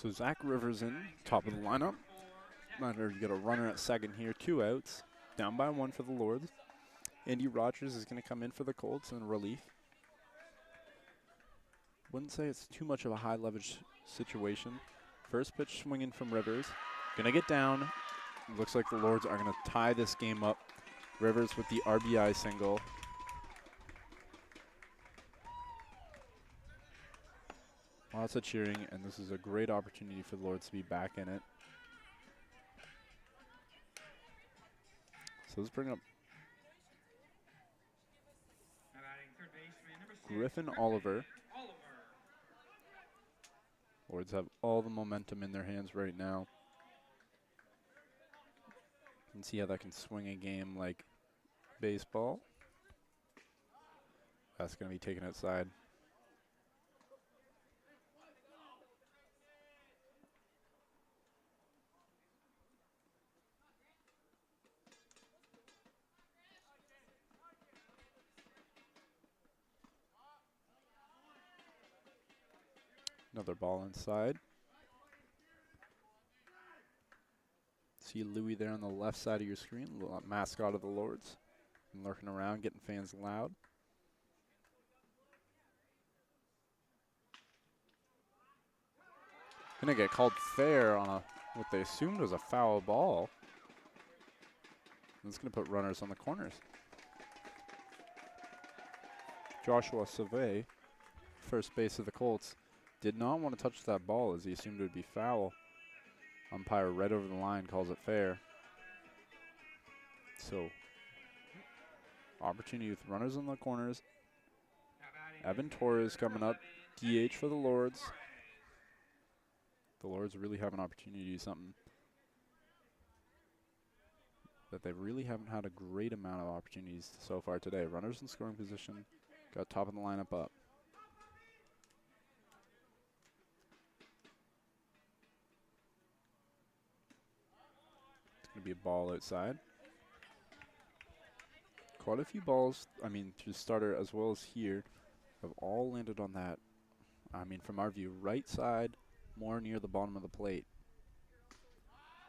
So Zach Rivers in, top of the lineup. Matter you get a runner at second here, 2 outs. Down by 1 for the Lords. Andy Rogers is going to come in for the Colts in relief. Wouldn't say it's too much of a high leverage situation. First pitch swinging from Rivers. Going to get down. Looks like the Lords are going to tie this game up. Rivers with the RBI single. Lots of cheering, and this is a great opportunity for the Lords to be back in it. So let's bring up Griffin Oliver. Lords have all the momentum in their hands right now. You can see how that can swing a game like baseball. That's going to be taken outside. Another ball inside. See Louis there on the left side of your screen, little mascot of the Lords. And lurking around, getting fans loud. Gonna get called fair on what they assumed was a foul ball. It's gonna put runners on the corners. Joshua Sauvé, first base of the Colts, did not want to touch that ball as he assumed it would be foul. Umpire right over the line calls it fair. So, opportunity with runners on the corners. Evan Torres coming up, DH for the Lords. The Lords really have an opportunity to do something that they really haven't had a great amount of opportunities so far today. Runners in scoring position, got top of the lineup up. It's going to be a ball outside. Quite a few balls, to starter as well as here, have all landed on that, from our view, right side, more near the bottom of the plate.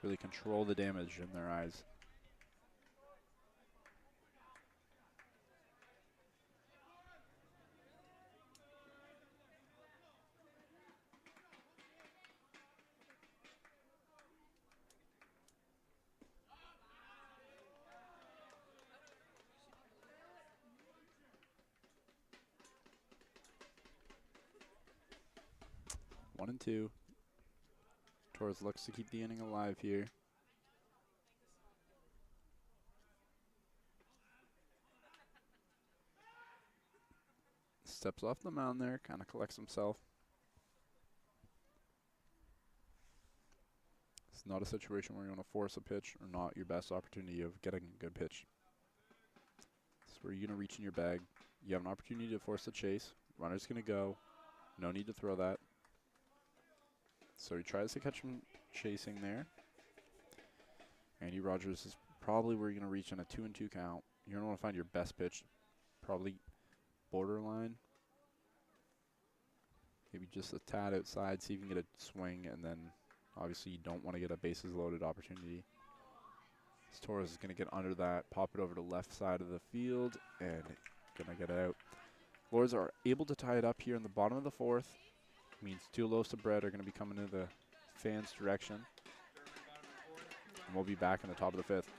Really control the damage in their eyes. One and two. Torres looks to keep the inning alive here. Steps off the mound there, kind of collects himself. It's not a situation where you want to force a pitch or not your best opportunity of getting a good pitch. This is where you're going to reach in your bag. You have an opportunity to force the chase. Runner's going to go. No need to throw that. So he tries to catch him chasing there. Andy Rogers is probably where you're going to reach on a 2-2 count. You're going to want to find your best pitch. Probably borderline. Maybe just a tad outside, see if you can get a swing, and then obviously you don't want to get a bases loaded opportunity. Torres is going to get under that, pop it over to left side of the field, and going to get out. Lords are able to tie it up here in the bottom of the fourth. Means 2 loaves of bread are going to be coming into the fans' direction. And we'll be back in the top of the fifth.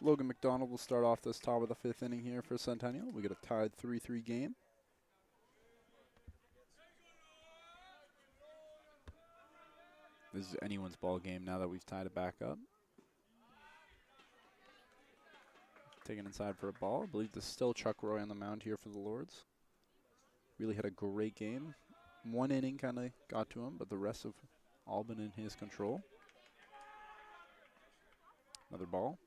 Logan McDonald will start off this top of the 5th inning here for Centennial. We get a tied 3-3 game. This is anyone's ball game now that we've tied it back up. Taken inside for a ball. I believe this is still Chuck Roy on the mound here for the Lords. Really had a great game. One inning kind of got to him, but the rest have all been in his control. Another ball.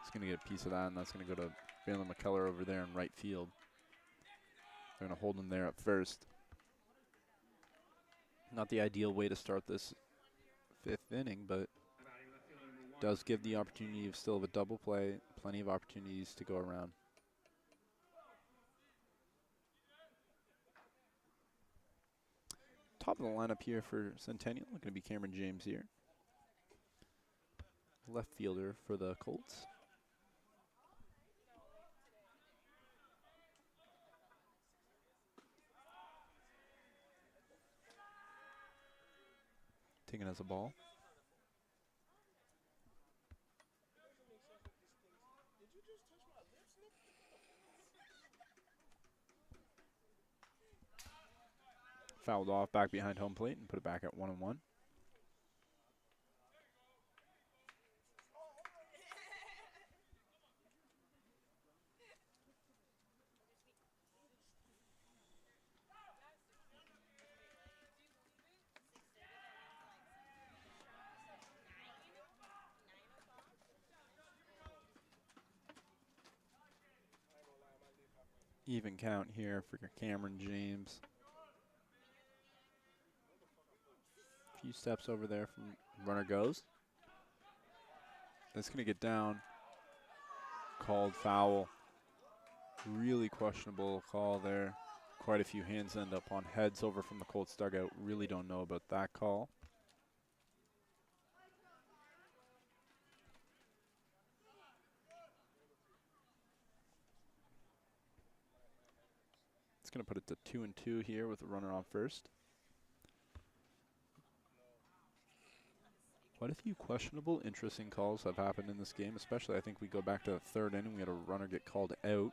He's going to get a piece of that, and that's going to go to Balin McKellar over there in right field. They're going to hold him there at first. Not the ideal way to start this 5th inning, but does give the opportunity of still have a double play, plenty of opportunities to go around. Top of the lineup here for Centennial, going to be Cameron James here. Left fielder for the Colts. Taken as a ball. Fouled off back behind home plate and put it back at 1-1. Even count here for Cameron James. Few steps over there from runner goes. That's going to get down. Called foul. Really questionable call there. Quite a few hands end up on heads over from the Colts dugout. Really don't know about that call. It's going to put it to 2-2 here with a runner on first. Quite a few questionable, interesting calls have happened in this game, especially I think we go back to the 3rd inning. We had a runner get called out,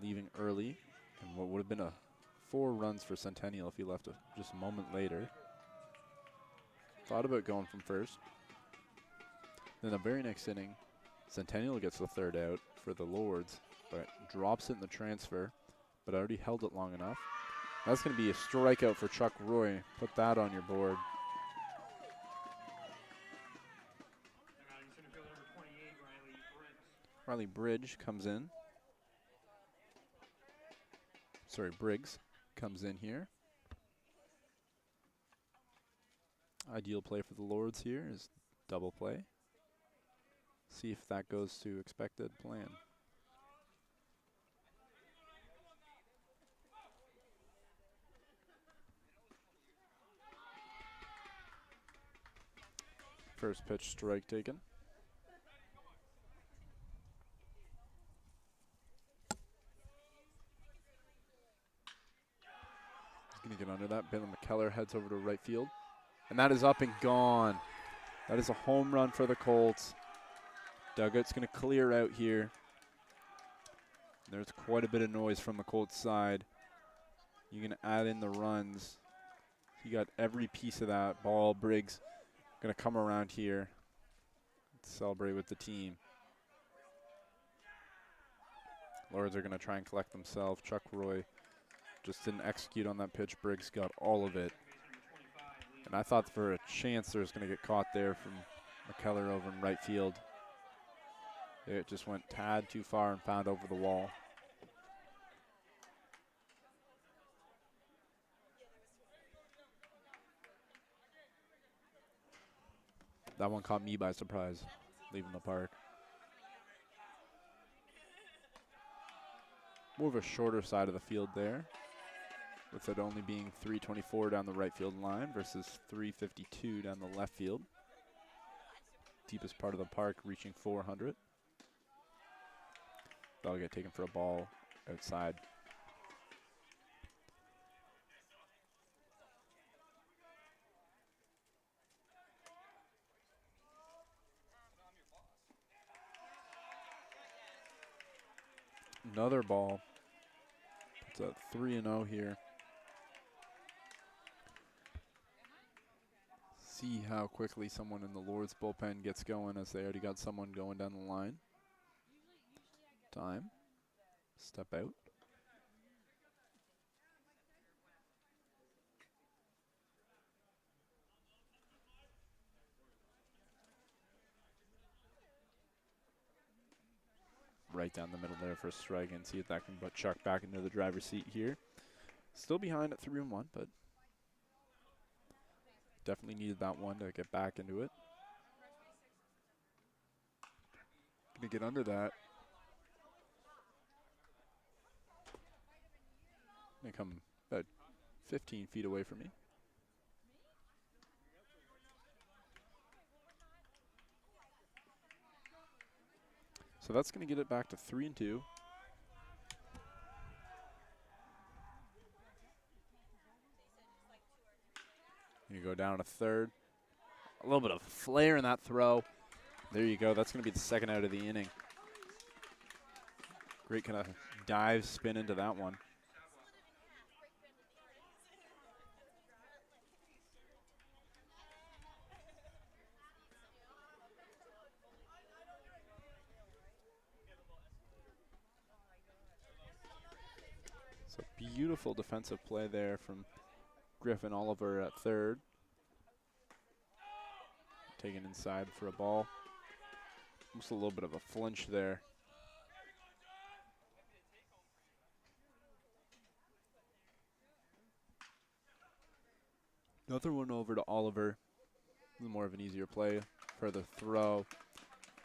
leaving early, and what would have been a 4 runs for Centennial if he left just a moment later. Thought about going from first. Then the very next inning, Centennial gets the 3rd out for the Lords, but drops it in the transfer, but already held it long enough. That's going to be a strikeout for Chuck Roy. Put that on your board. Riley Bridge comes in. Sorry, Briggs comes in here. Ideal play for the Lords here is double play. See if that goes to expected plan. First pitch strike taken. Going to get under that. Balin McKellar heads over to right field. And that is up and gone. That is a home run for the Colts. Dugout's going to clear out here. There's quite a bit of noise from the Colts side. You're going to add in the runs. You got every piece of that ball. Briggs going to come around here. Celebrate with the team. Lords are going to try and collect themselves. Chuck Roy just didn't execute on that pitch. Briggs got all of it. And I thought for a chance there was going to get caught there from McKellar over in right field. It just went tad too far and found over the wall. That one caught me by surprise, leaving the park. More of a shorter side of the field there, with it only being 324 down the right field line versus 352 down the left field. deepest part of the park, reaching 400. That'll get taken for a ball outside. Another ball. It's a 3-0 here. See how quickly someone in the Lord's bullpen gets going, as they already got someone going down the line. Time. Step out. Right down the middle there for a strike, and see if that can put Chuck back into the driver's seat here. Still behind at 3-1, but definitely needed that one to get back into it. Gonna get under that. Gonna come about 15 feet away from me. So that's gonna get it back to 3-2. You go down to third. A little bit of flair in that throw. There you go. That's going to be the second out of the inning. Great kind of dive spin into that one. So beautiful defensive play there from Griffin Oliver at third. Taken inside for a ball. Just a little bit of a flinch there. Another one over to Oliver. A little more of an easier play for the throw.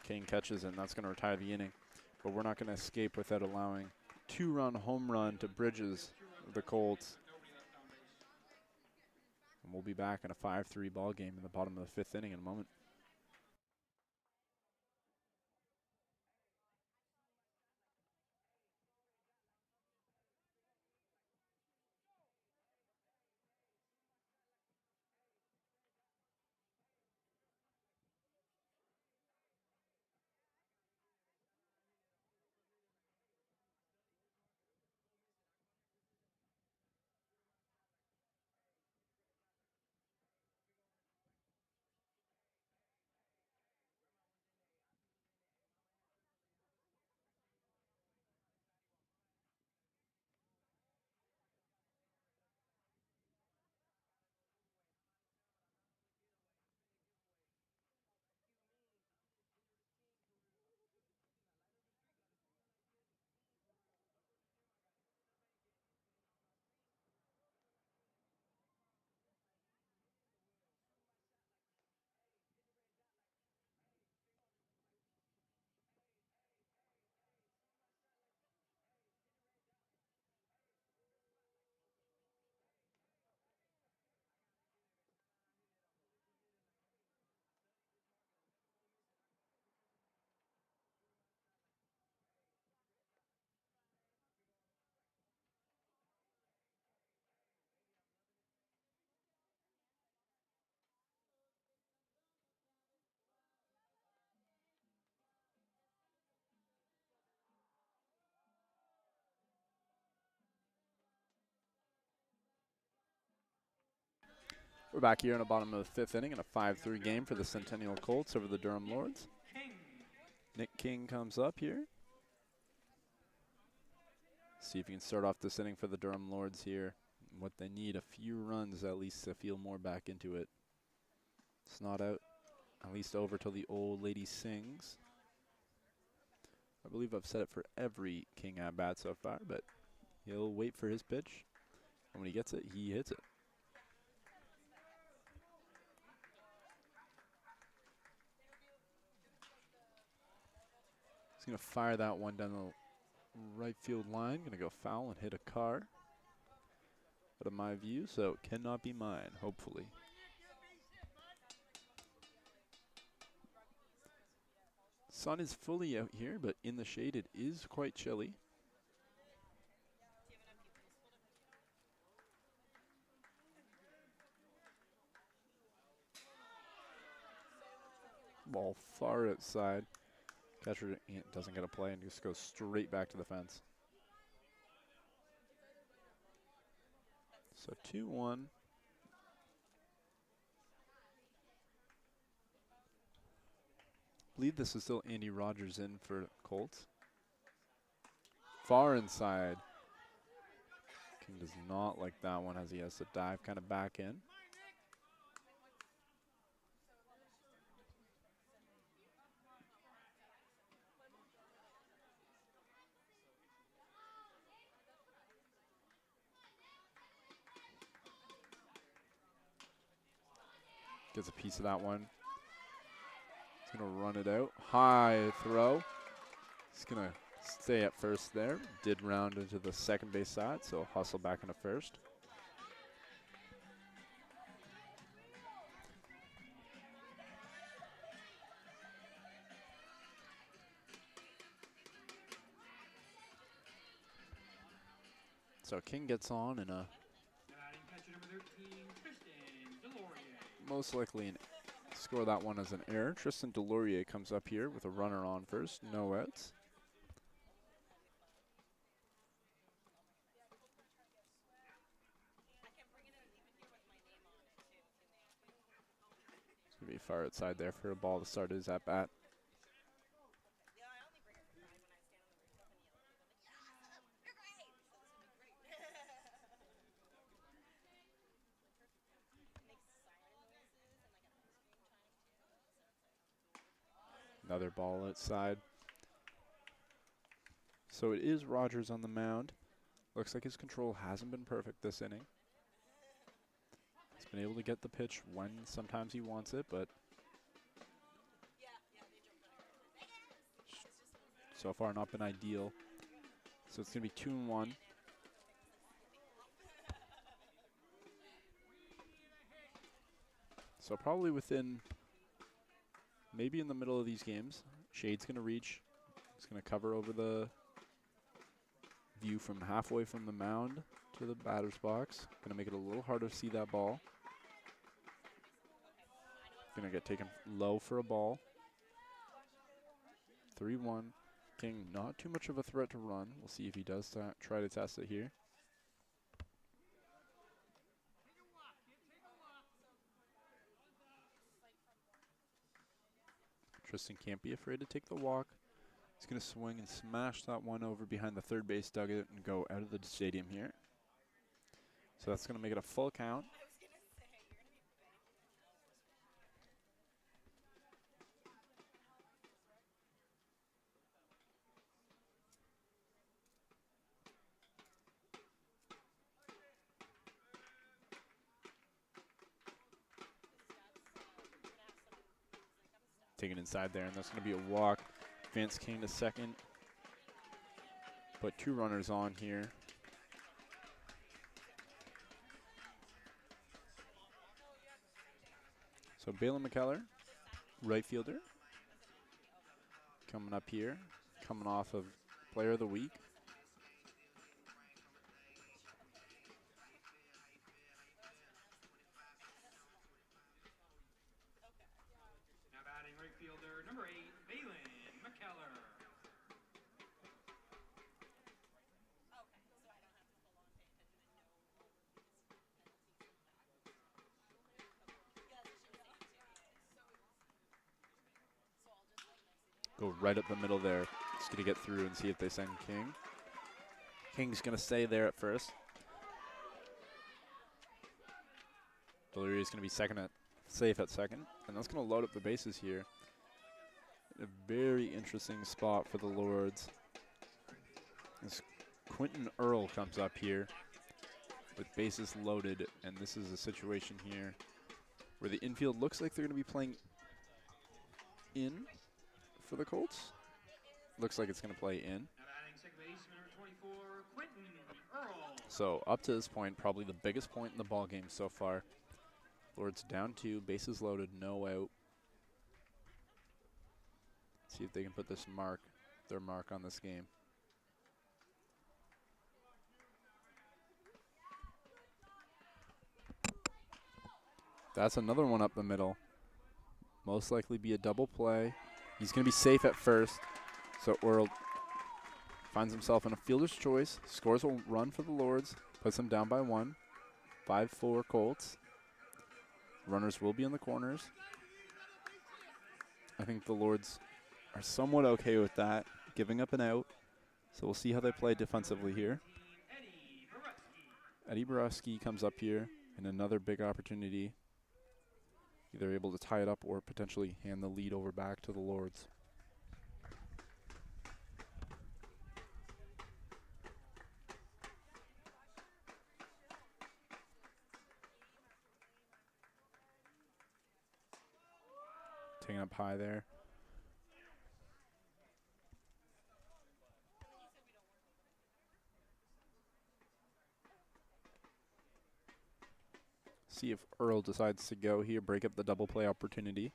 King catches, and that's going to retire the inning. But we're not going to escape without allowing 2-run home run to Bridges of the Colts. And we'll be back in a 5-3 ball game in the bottom of the fifth inning in a moment. We're back here in the bottom of the fifth inning in a 5-3 game for the Centennial Colts over the Durham Lords. Nick King comes up here. See if you can start off this inning for the Durham Lords here. What they need, a few runs at least to feel more back into it. It's not out, at least over till the old lady sings. I believe I've said it for every King at bat so far, but he'll wait for his pitch. And when he gets it, he hits it. He's going to fire that one down the right field line. Going to go foul and hit a car. Out of my view, so it cannot be mine, hopefully. Sun is fully out here, but in the shade it is quite chilly. Ball far outside. Catcher doesn't get a play and just goes straight back to the fence. So 2-1. I believe this is still Andy Rogers in for Colts. Far inside. King does not like that one as he has to dive kind of back in. Gets a piece of that one. He's going to run it out. High throw. He's going to stay at first there. Did round into the second base side, so hustle back into first. So King gets on in a Catcher number 13, Tristan Delorier. most likely score that one as an error. Tristan Delorier comes up here with a runner on first, no outs. It's going to be far outside there for a ball to start his at bat. Another ball outside. So it is Rogers on the mound. Looks like his control hasn't been perfect this inning. He's been able to get the pitch when sometimes he wants it, but so far not been ideal. So it's going to be 2-1. So probably within, maybe in the middle of these games, Shade's going to reach. He's going to cover over the view from halfway from the mound to the batter's box. Going to make it a little harder to see that ball. Going to get taken low for a ball. 3-1. King not too much of a threat to run. We'll see if he does try to test it here. Tristan can't be afraid to take the walk. He's going to swing and smash that one over behind the third base dugout and go out of the stadium here. So that's going to make it a full count. Taken inside there, and that's going to be a walk. Advance King to second. Put 2 runners on here. So Balin McKellar, right fielder, coming up here, coming off of Player of the Week. Now batting right fielder number 8, Balin McKellar. Go right up the middle there. Just going to get through and see if they send King. King's going to stay there at first. Delirious going to be safe at second. And that's going to load up the bases here. A very interesting spot for the Lords. As Quentin Earl comes up here with bases loaded. And this is a situation here where the infield looks like they're going to be playing in for the Colts. Looks like it's going to play in. So up to this point, probably the biggest point in the ball game so far. Lords down 2, bases loaded, no out. See if they can put their mark on this game. That's another one up the middle. Most likely be a double play. He's going to be safe at first. So Earl finds himself in a fielder's choice. Scores a run for the Lords. Puts them down by 1. 5-4 Colts. Runners will be in the corners. I think the Lords are somewhat okay with that, giving up an out. So we'll see how they play defensively here. Eddie Borowski comes up here in another big opportunity. Either able to tie it up or potentially hand the lead over back to the Lords. Taking up high there. See if Earl decides to go here, break up the double play opportunity.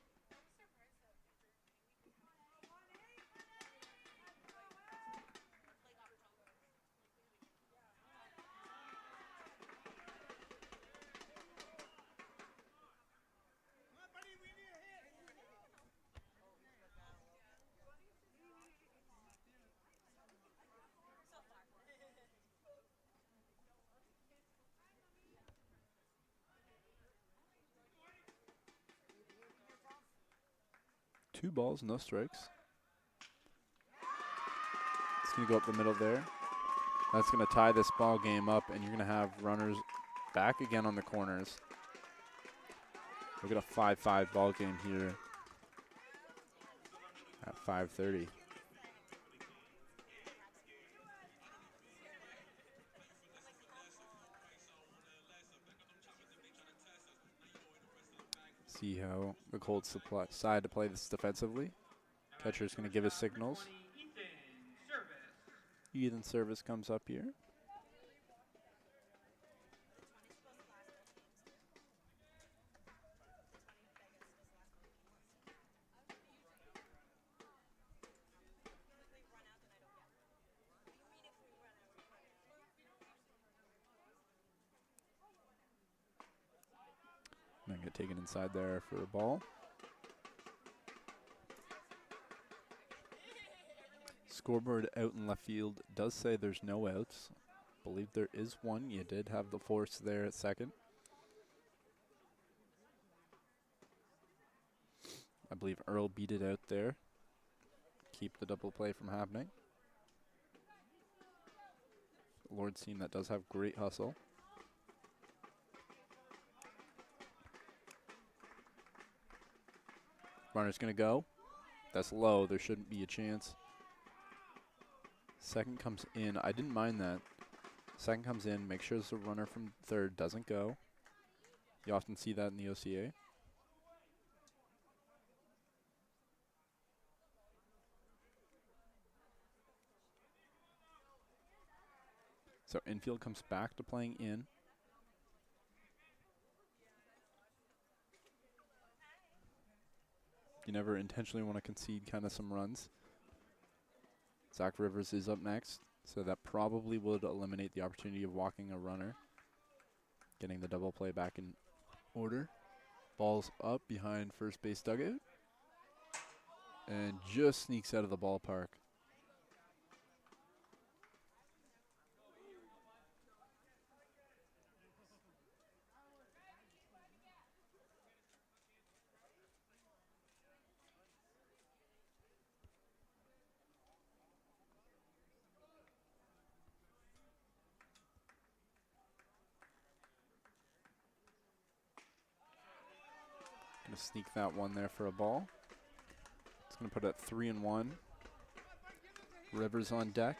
Two balls, no strikes. It's going to go up the middle there. That's going to tie this ball game up, and you're going to have runners back again on the corners. We'll get a 5-5 ball game here at 5:30. See how the Colts decide to play this defensively. Catcher's going to give his signals. Ethan Service comes up here. Might get taken inside there for a ball. Scoreboard out in left field does say there's no outs. Believe there is one. You did have the force there at second. I believe Earl beat it out there. Keep the double play from happening. Lord's team that does have great hustle. Runner's going to go. That's low. There shouldn't be a chance. Second comes in. I didn't mind that. Second comes in. Make sure the runner from third doesn't go. You often see that in the OCAA. So infield comes back to playing in. You never intentionally want to concede kind of some runs. Zach Rivers is up next, so that probably would eliminate the opportunity of walking a runner. Getting the double play back in order. Ball's up behind first base dugout. And just sneaks out of the ballpark. Gonna sneak that one there for a ball. It's gonna put it at 3-1. Rivers on deck.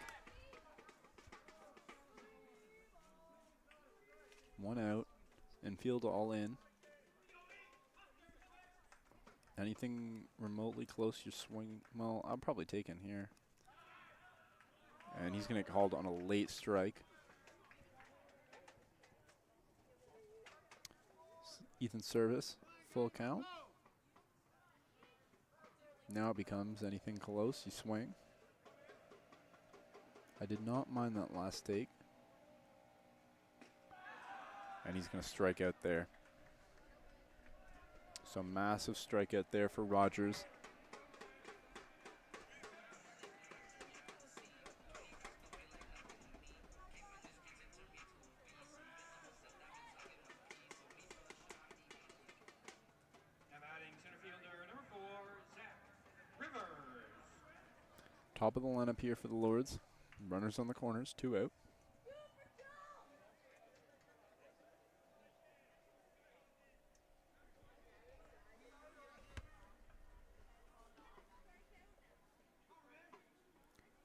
One out. Infield all in. Anything remotely close, you swing. Well, I'll probably take in here. And he's gonna get called on a late strike. Ethan Service, full count. Now it becomes anything close, you swing. I did not mind that last take. And he's going to strike out there. So massive strikeout there for Rogers. Now batting center fielder number 4, Zach Rivers. Top of the lineup here for the Lords. Runners on the corners, 2 out.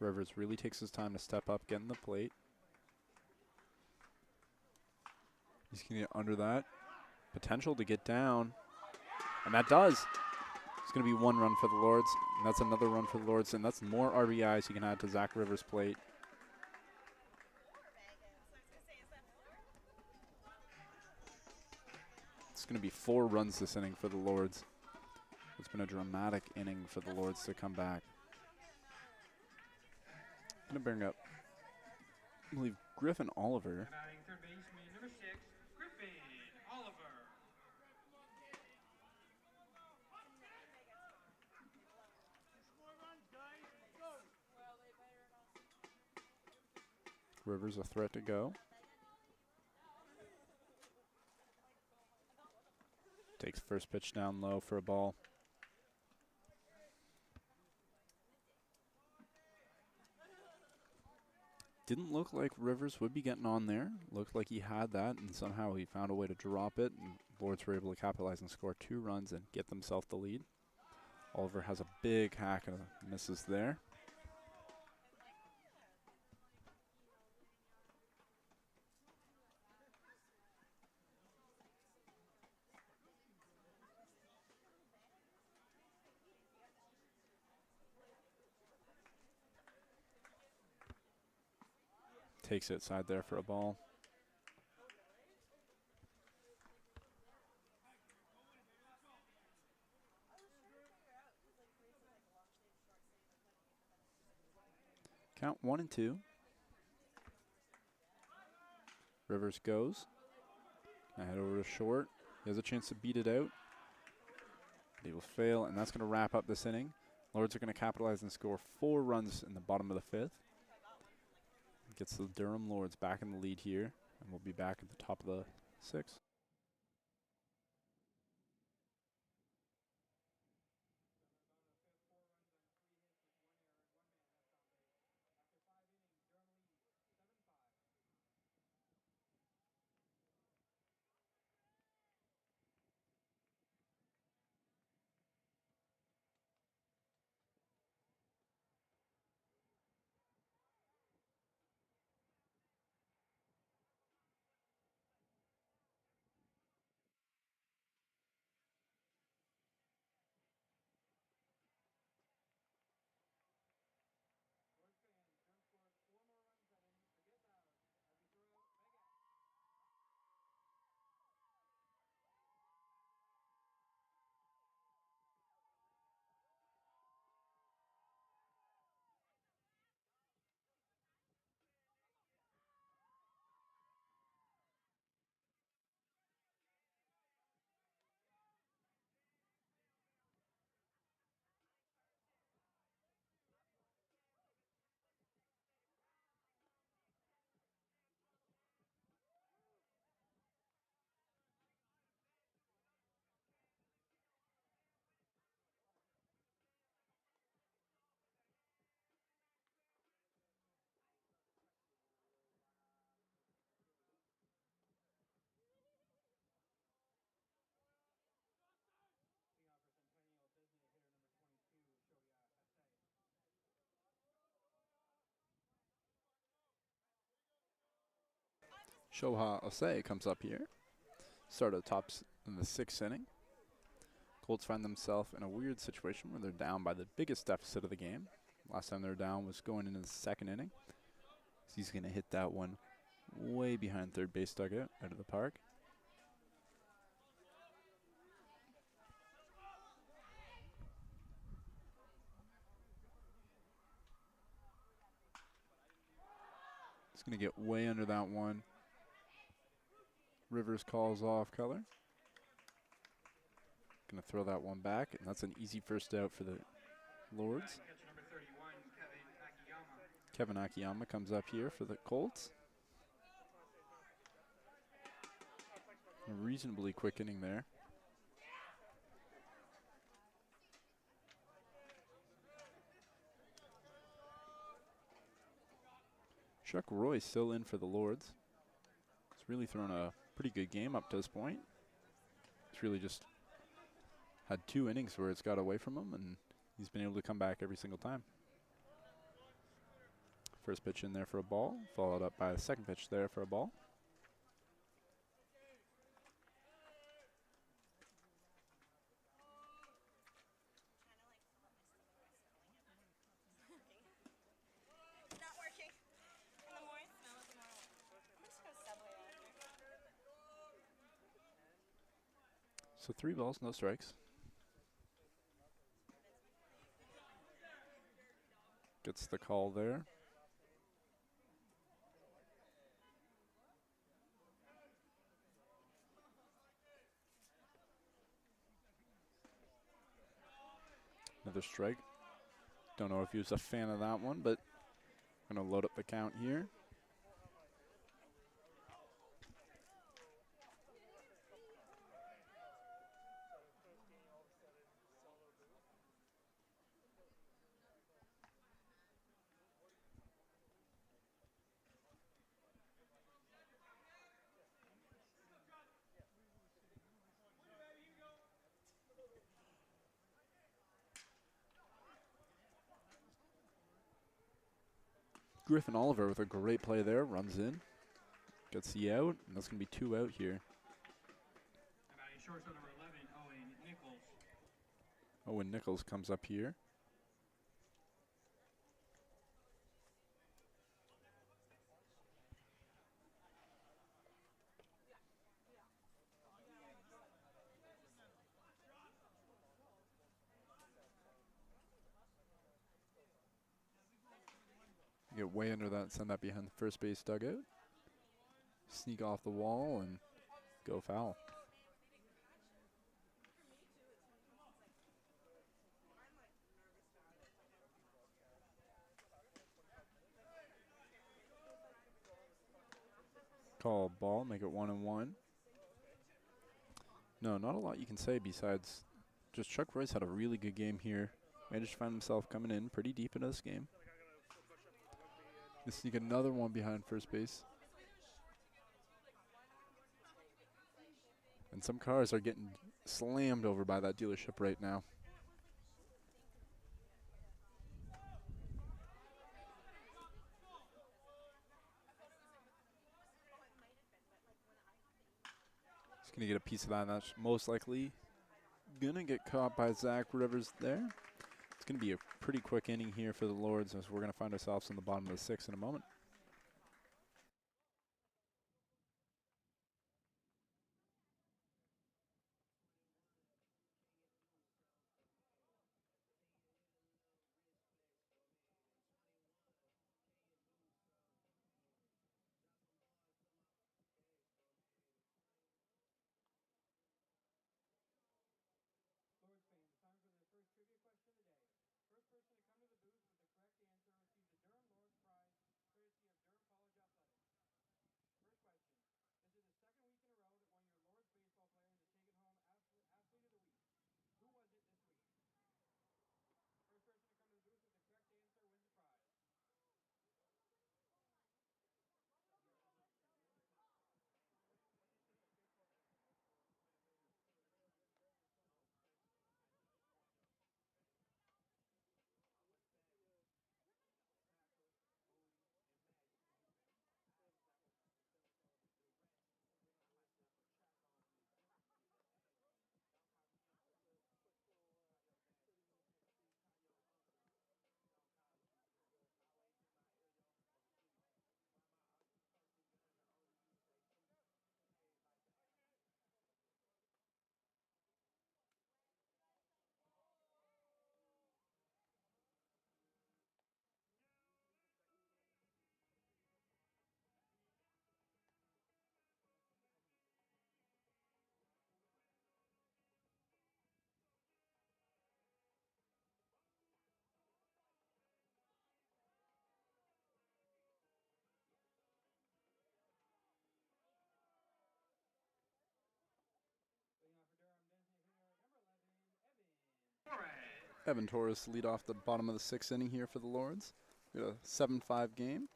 Rivers really takes his time to step up, get in the plate. He's going to get under that. Potential to get down. And that does. It's going to be 1 run for the Lords. And that's another run for the Lords. And that's more RBIs you can add to Zach Rivers' plate. It's going to be 4 runs this inning for the Lords. It's been a dramatic inning for the Lords to come back. Going to bring up, I believe, Griffin Oliver. Batting third baseman number 6, Griffin Oliver. Rivers a threat to go. Takes first pitch down low for a ball. Didn't look like Rivers would be getting on there. Looked like he had that, and somehow he found a way to drop it, and Lords were able to capitalize and score 2 runs and get themselves the lead. Oliver has a big hack and misses there. Takes it side there for a ball. Count 1 and 2. Rivers goes. Gonna head over to short. He has a chance to beat it out. He will fail, and that's going to wrap up this inning. Lords are going to capitalize and score 4 runs in the bottom of the 5th. Gets the Durham Lords back in the lead here, and we'll be back at the top of the 6th. Shoha Osei comes up here. Start at the tops in the 6th inning. Colts find themselves in a weird situation where they're down by the biggest deficit of the game. Last time they were down was going into the 2nd inning. So he's going to hit that one way behind third base dugout out of the park. It's going to get way under that one. Rivers calls off color. Going to throw that one back, and that's an easy first out for the Lords. Catch number 31, Kevin Akiyama. Kevin Akiyama comes up here for the Colts. A reasonably quick inning there. Chuck Roy still in for the Lords. He's really thrown a pretty good game up to this point. It's really just had 2 innings where it's got away from him, and he's been able to come back every single time. First pitch in there for a ball, followed up by a second pitch there for a ball. So 3 balls, no strikes. Gets the call there. Another strike. Don't know if he was a fan of that one, but I'm going to load up the count here. Griffin Oliver with a great play there, runs in, gets the out, and that's going to be 2 out here. Batting shortstop number 11, Owen Nichols. Owen Nichols comes up here. Get way under that, send that behind the first base dugout. Sneak off the wall and go foul. Call ball, make it 1-1. No, not a lot you can say besides just Chuck Royce had a really good game here. Managed to find himself coming in pretty deep into this game. Gonna sneak another one behind first base. And some cars are getting slammed over by that dealership right now. He's gonna get a piece of that, and that's most likely gonna get caught by Zach Rivers there. It's gonna be a pretty quick inning here for the Lords as we're gonna find ourselves in the bottom of the 6th in a moment. Lords fans, time for the first trivia question of the day. First person to come to the booth with the correct answer receives a Durham Lords prize courtesy Evan Torres lead off the bottom of the 6th inning here for the Lords. We got a 7-5 game.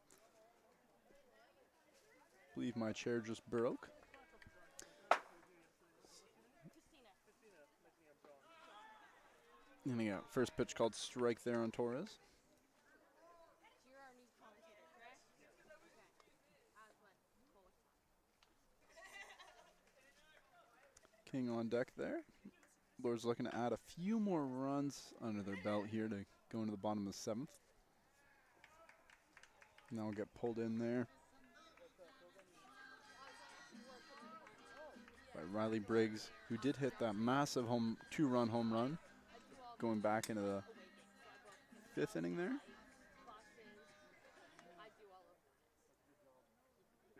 Believe my chair just broke. And we got first pitch called strike there on Torres. King on deck there. Lords looking to add a few more runs under their belt here to go into the bottom of the 7th. Now we'll get pulled in there by Riley Briggs, who did hit that massive 2-run home run going back into the 5th inning there. Now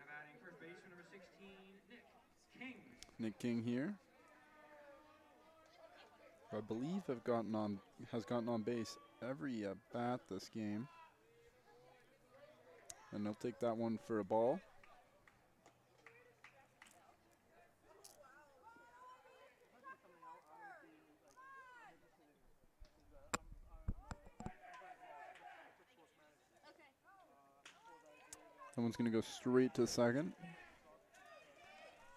batting first baseman number 16, Nick King. Nick King here, who I believe has gotten on base every bat this game. And they'll take that one for a ball. That one's going to go straight to second.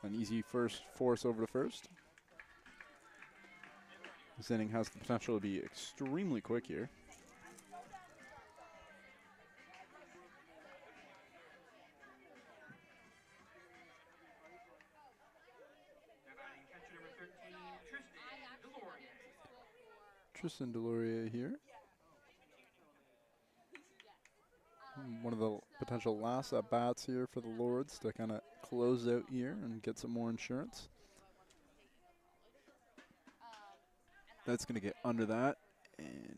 An easy first force over to first. This inning has the potential to be extremely quick here. Tristan Delorier here. One of the potential last at-bats here for the Lords to kind of close out here and get some more insurance. That's going to get under that and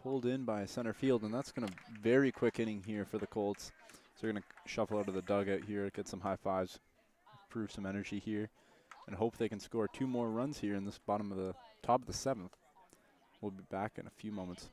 pulled in by center field, and that's going to very quick inning here for the Colts. So they're going to shuffle out of the dugout here, get some high fives, prove some energy here, and hope they can score 2 more runs here in this top of the 7th. We'll be back in a few moments.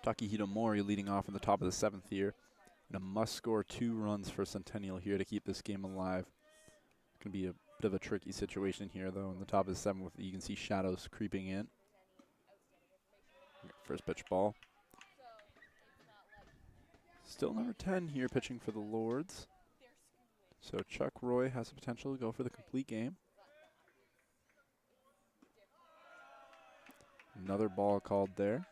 Takahito Mori leading off in the top of the 7th here. And a must-score 2 runs for Centennial here to keep this game alive. It's going to be a bit of a tricky situation here, though, in the top of the 7th. You can see shadows creeping in. First pitch ball. Still number 10 here pitching for the Lords. So Chuck Roy has the potential to go for the complete game. Another ball called there.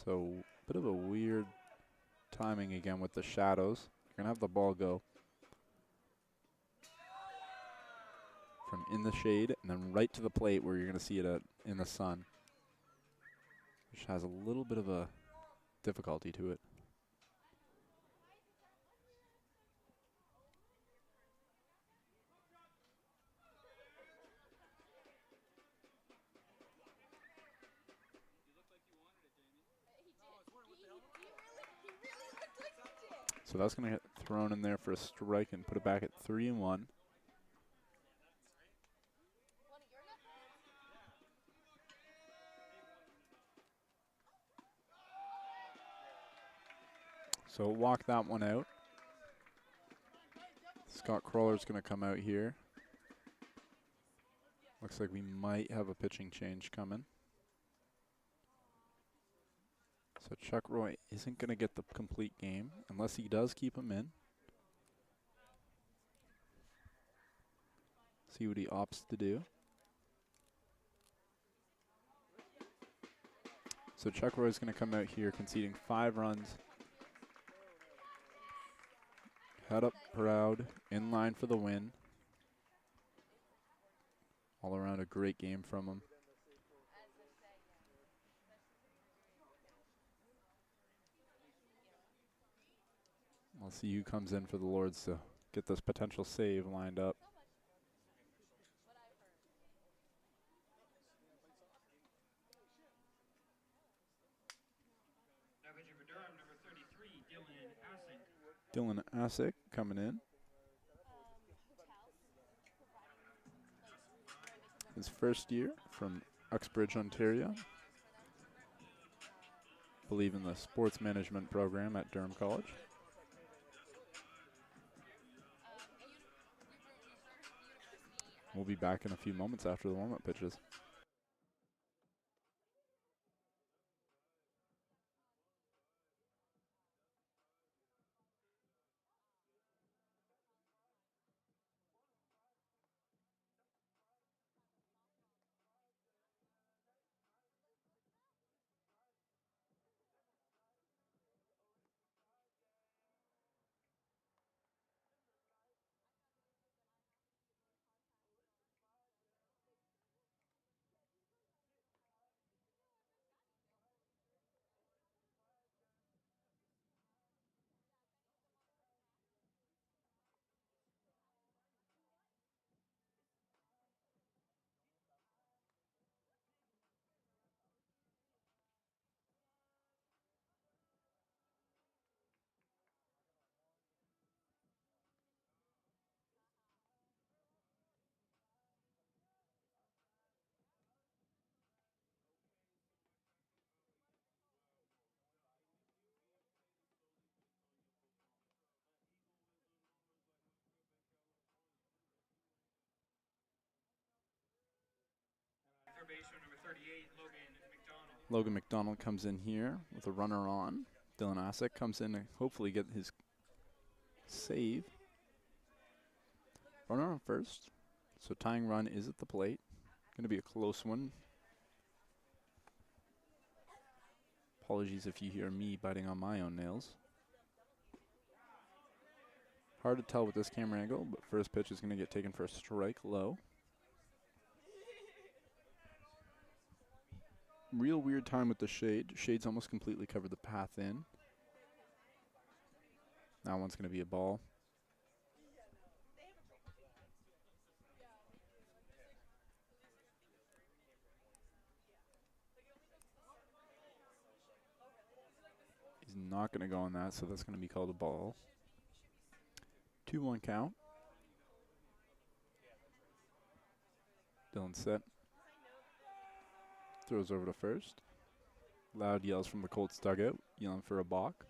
So a bit of a weird timing again with the shadows. You're going to have the ball go from in the shade and then right to the plate where you're going to see it in the sun, which has a little bit of a difficulty to it. So that's going to get thrown in there for a strike and put it back at 3-1. So walk that one out. Scott Crawler's going to come out here. Looks like we might have a pitching change coming. So Chuck Roy isn't going to get the complete game unless he does keep him in. See what he opts to do. So Chuck Roy's going to come out here conceding 5 runs. Head up proud, in line for the win. All around a great game from him. We'll see who comes in for the Lords to get this potential save lined up. Now pitching for Durham, number 33, Dylan Asick. Dylan Asick coming in. His first year from Uxbridge, Ontario. Believe in the sports management program at Durham College. We'll be back in a few moments after the warm-up pitches. Third baseman, number 38, Logan McDonald. Logan McDonald comes in here with a runner on. Dylan Asick comes in to hopefully get his save. Runner on first. So tying run is at the plate. Going to be a close one. Apologies if you hear me biting on my own nails. Hard to tell with this camera angle, but first pitch is going to get taken for a strike low. Real weird time with the shade. Shade's almost completely covered the path in. That one's going to be a ball. He's not going to go on that, so that's going to be called a ball. 2-1 count. Dylan set. Throws over to first. Loud yells from the Colts dugout, yelling for a balk.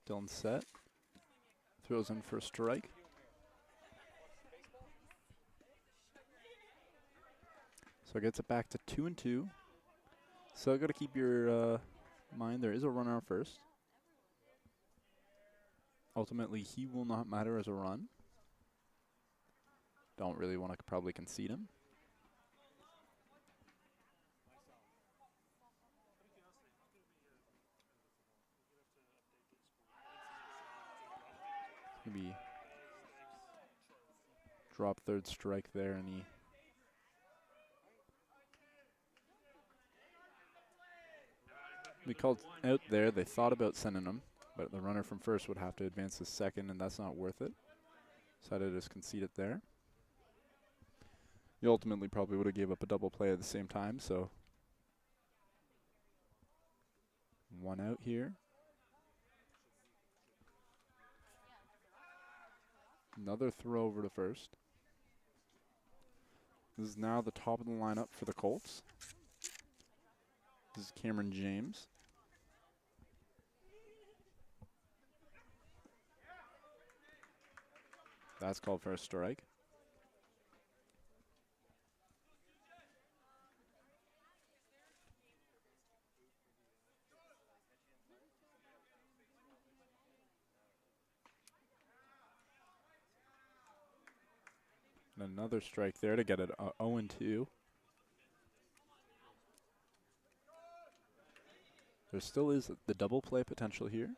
Dylan set. Throws in for a strike. So it gets it back to 2-2. So got to keep your mind there is a runner on first. Ultimately, he will not matter as a run. Don't really want to probably concede him. Maybe drop third strike there, and he called out there. They thought about sending him. But the runner from first would have to advance to second, and that's not worth it. Decided to just concede it there. You ultimately probably would have gave up a double play at the same time, so 1 out here. Another throw over to first. This is now the top of the lineup for the Colts. This is Cameron James. That's called for a strike. And another strike there to get it 0-2. There still is the double play potential here.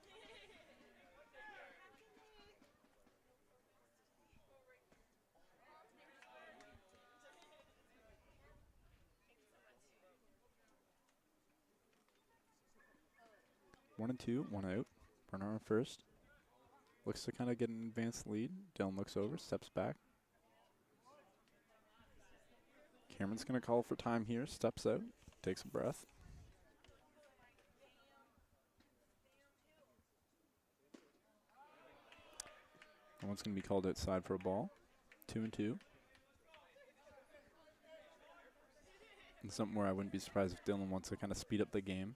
One and two, 1 out. Runner on first. Looks to kind of get an advanced lead. Dylan looks over, steps back. Cameron's going to call for time here, steps out, takes a breath. That one's going to be called outside for a ball. 2-2. And something where I wouldn't be surprised if Dylan wants to kind of speed up the game.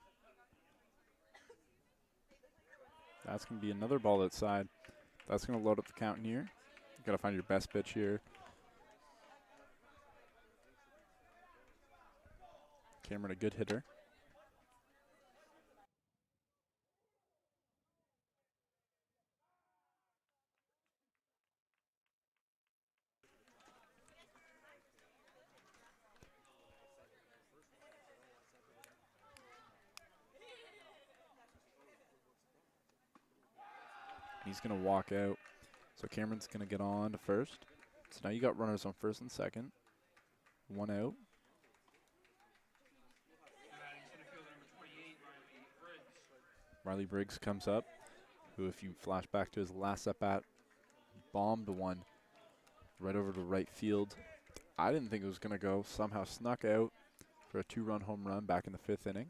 That's going to be another ball outside. That's going to load up the count here. You got to find your best pitch here. Cameron, a good hitter. He's going to walk out. So Cameron's going to get on to first. So now you got runners on first and second. 1 out. Riley Briggs comes up, who, if you flash back to his last at-bat, bombed one right over to right field. I didn't think it was going to go. Somehow snuck out for a 2-run home run back in the 5th inning.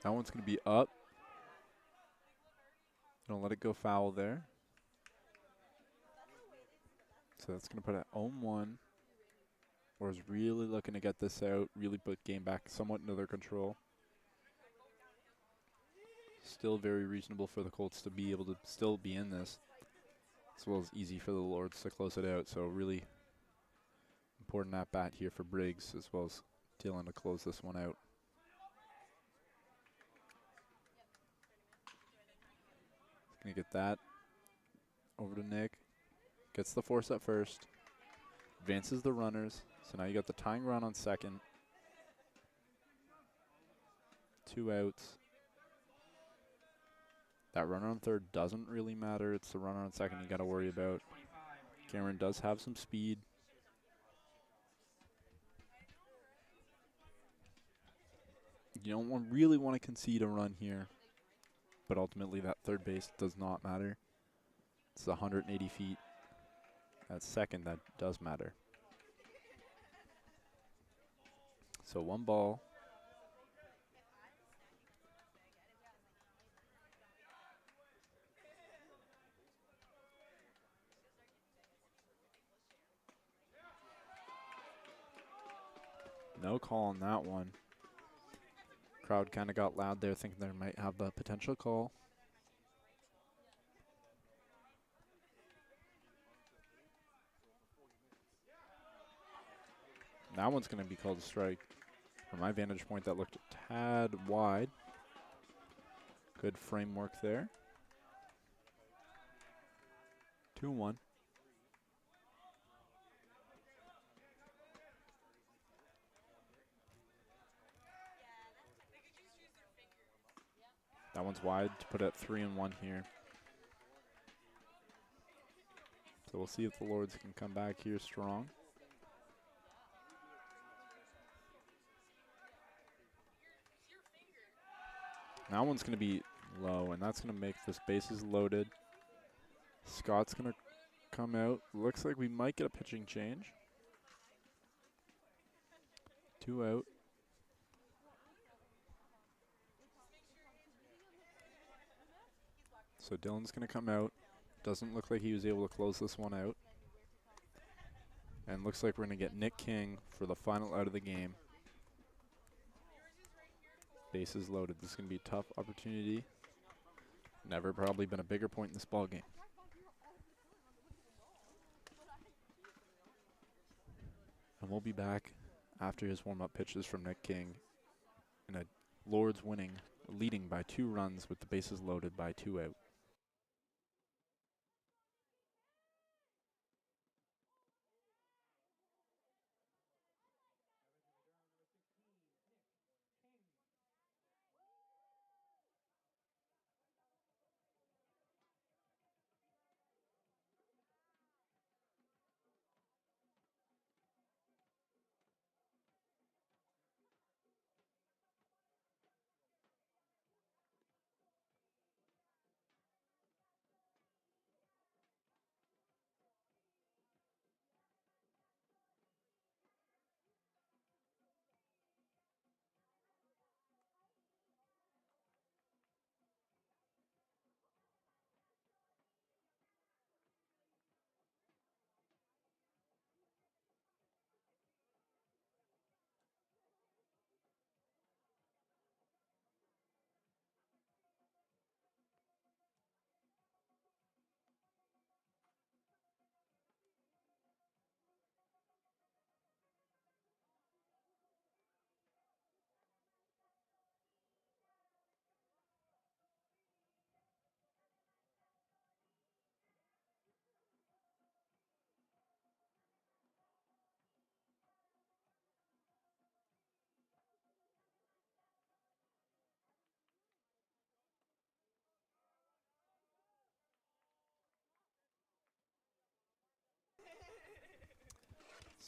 That one's going to be up. Don't let it go foul there. So that's going to put it 0-1. Or really looking to get this out, really put game back somewhat into their control. Still very reasonable for the Colts to be able to still be in this, as well as easy for the Lords to close it out. So really important at bat here for Briggs, as well as Dylan to close this one out. Gonna get that over to Nick. Gets the force at first. Advances the runners. So now you got the tying run on second. 2 outs. That runner on third doesn't really matter. It's the runner on second you got to worry about. Cameron does have some speed. You don't really want to concede a run here. But ultimately that third base does not matter. It's 180 feet. At second, that does matter. So 1 ball. No call on that one. Crowd kind of got loud there, thinking there might have a potential call. That one's going to be called a strike. From my vantage point, that looked a tad wide. Good framework there. 2-1. That one's wide to put at 3-1 here. So we'll see if the Lords can come back here strong. That one's going to be low, and that's going to make this bases loaded. Scott's going to come out. Looks like we might get a pitching change. 2 out. So Dylan's going to come out. Doesn't look like he was able to close this one out. And looks like we're going to get Nick King for the final out of the game. Bases loaded. This is going to be a tough opportunity. Never probably been a bigger point in this ball game. And we'll be back after his warm-up pitches from Nick King in a Lords leading by 2 runs with the bases loaded by 2 out.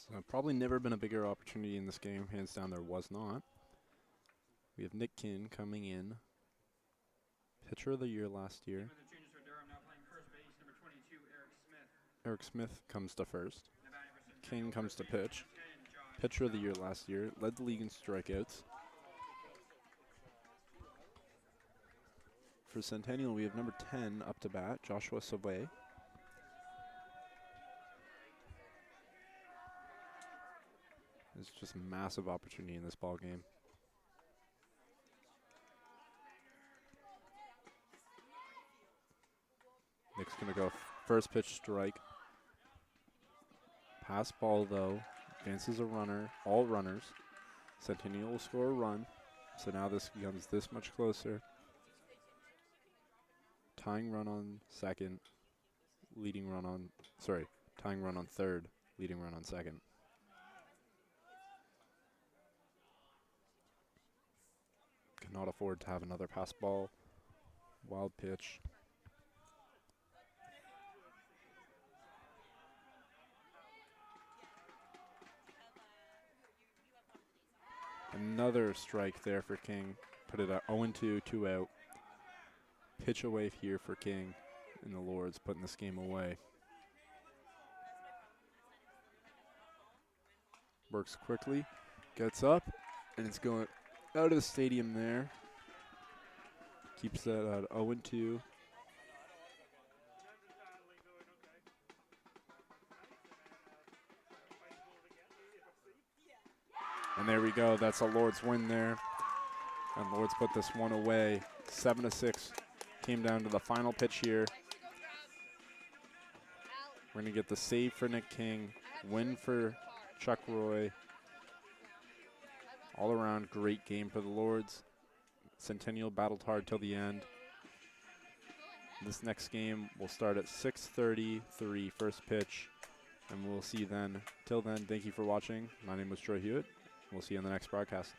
So probably never been a bigger opportunity in this game. Hands down, there was not. We have Nick King coming in. Pitcher of the year last year. For the juniors for Durham, now playing first base, number 22, Eric Smith. Eric Smith comes to first. Now batting for Centennial, King comes to first base, pitch. number 10, Josh Pitcher of the year Bell. last year. Led the league in strikeouts. For Centennial, we have number 10 up to bat, Joshua Sobey. It's just a massive opportunity in this ball game. Nick's going to go first pitch strike. Pass ball, though. Advances a runner. All runners. Centennial will score a run. So now this becomes this much closer. Tying run on second. Leading run on... Sorry. Tying run on third. Leading run on second. Cannot afford to have another pass ball. Wild pitch. Another strike there for King. Put it at 0-2, 2 out. Pitch away here for King in the Lords, putting this game away. Works quickly, gets up, and it's going out of the stadium there. Keeps that at 0-2. And there we go. That's a Lords win there. And Lords put this one away. 7-6. Came down to the final pitch here. We're going to get the save for Nick King. Win for Chuck Roy. All around great game for the Lords. Centennial battled hard till the end. This next game will start at 6:33 first pitch. And we'll see you then. Till then, thank you for watching. My name was Troy Hewitt. We'll see you on the next broadcast.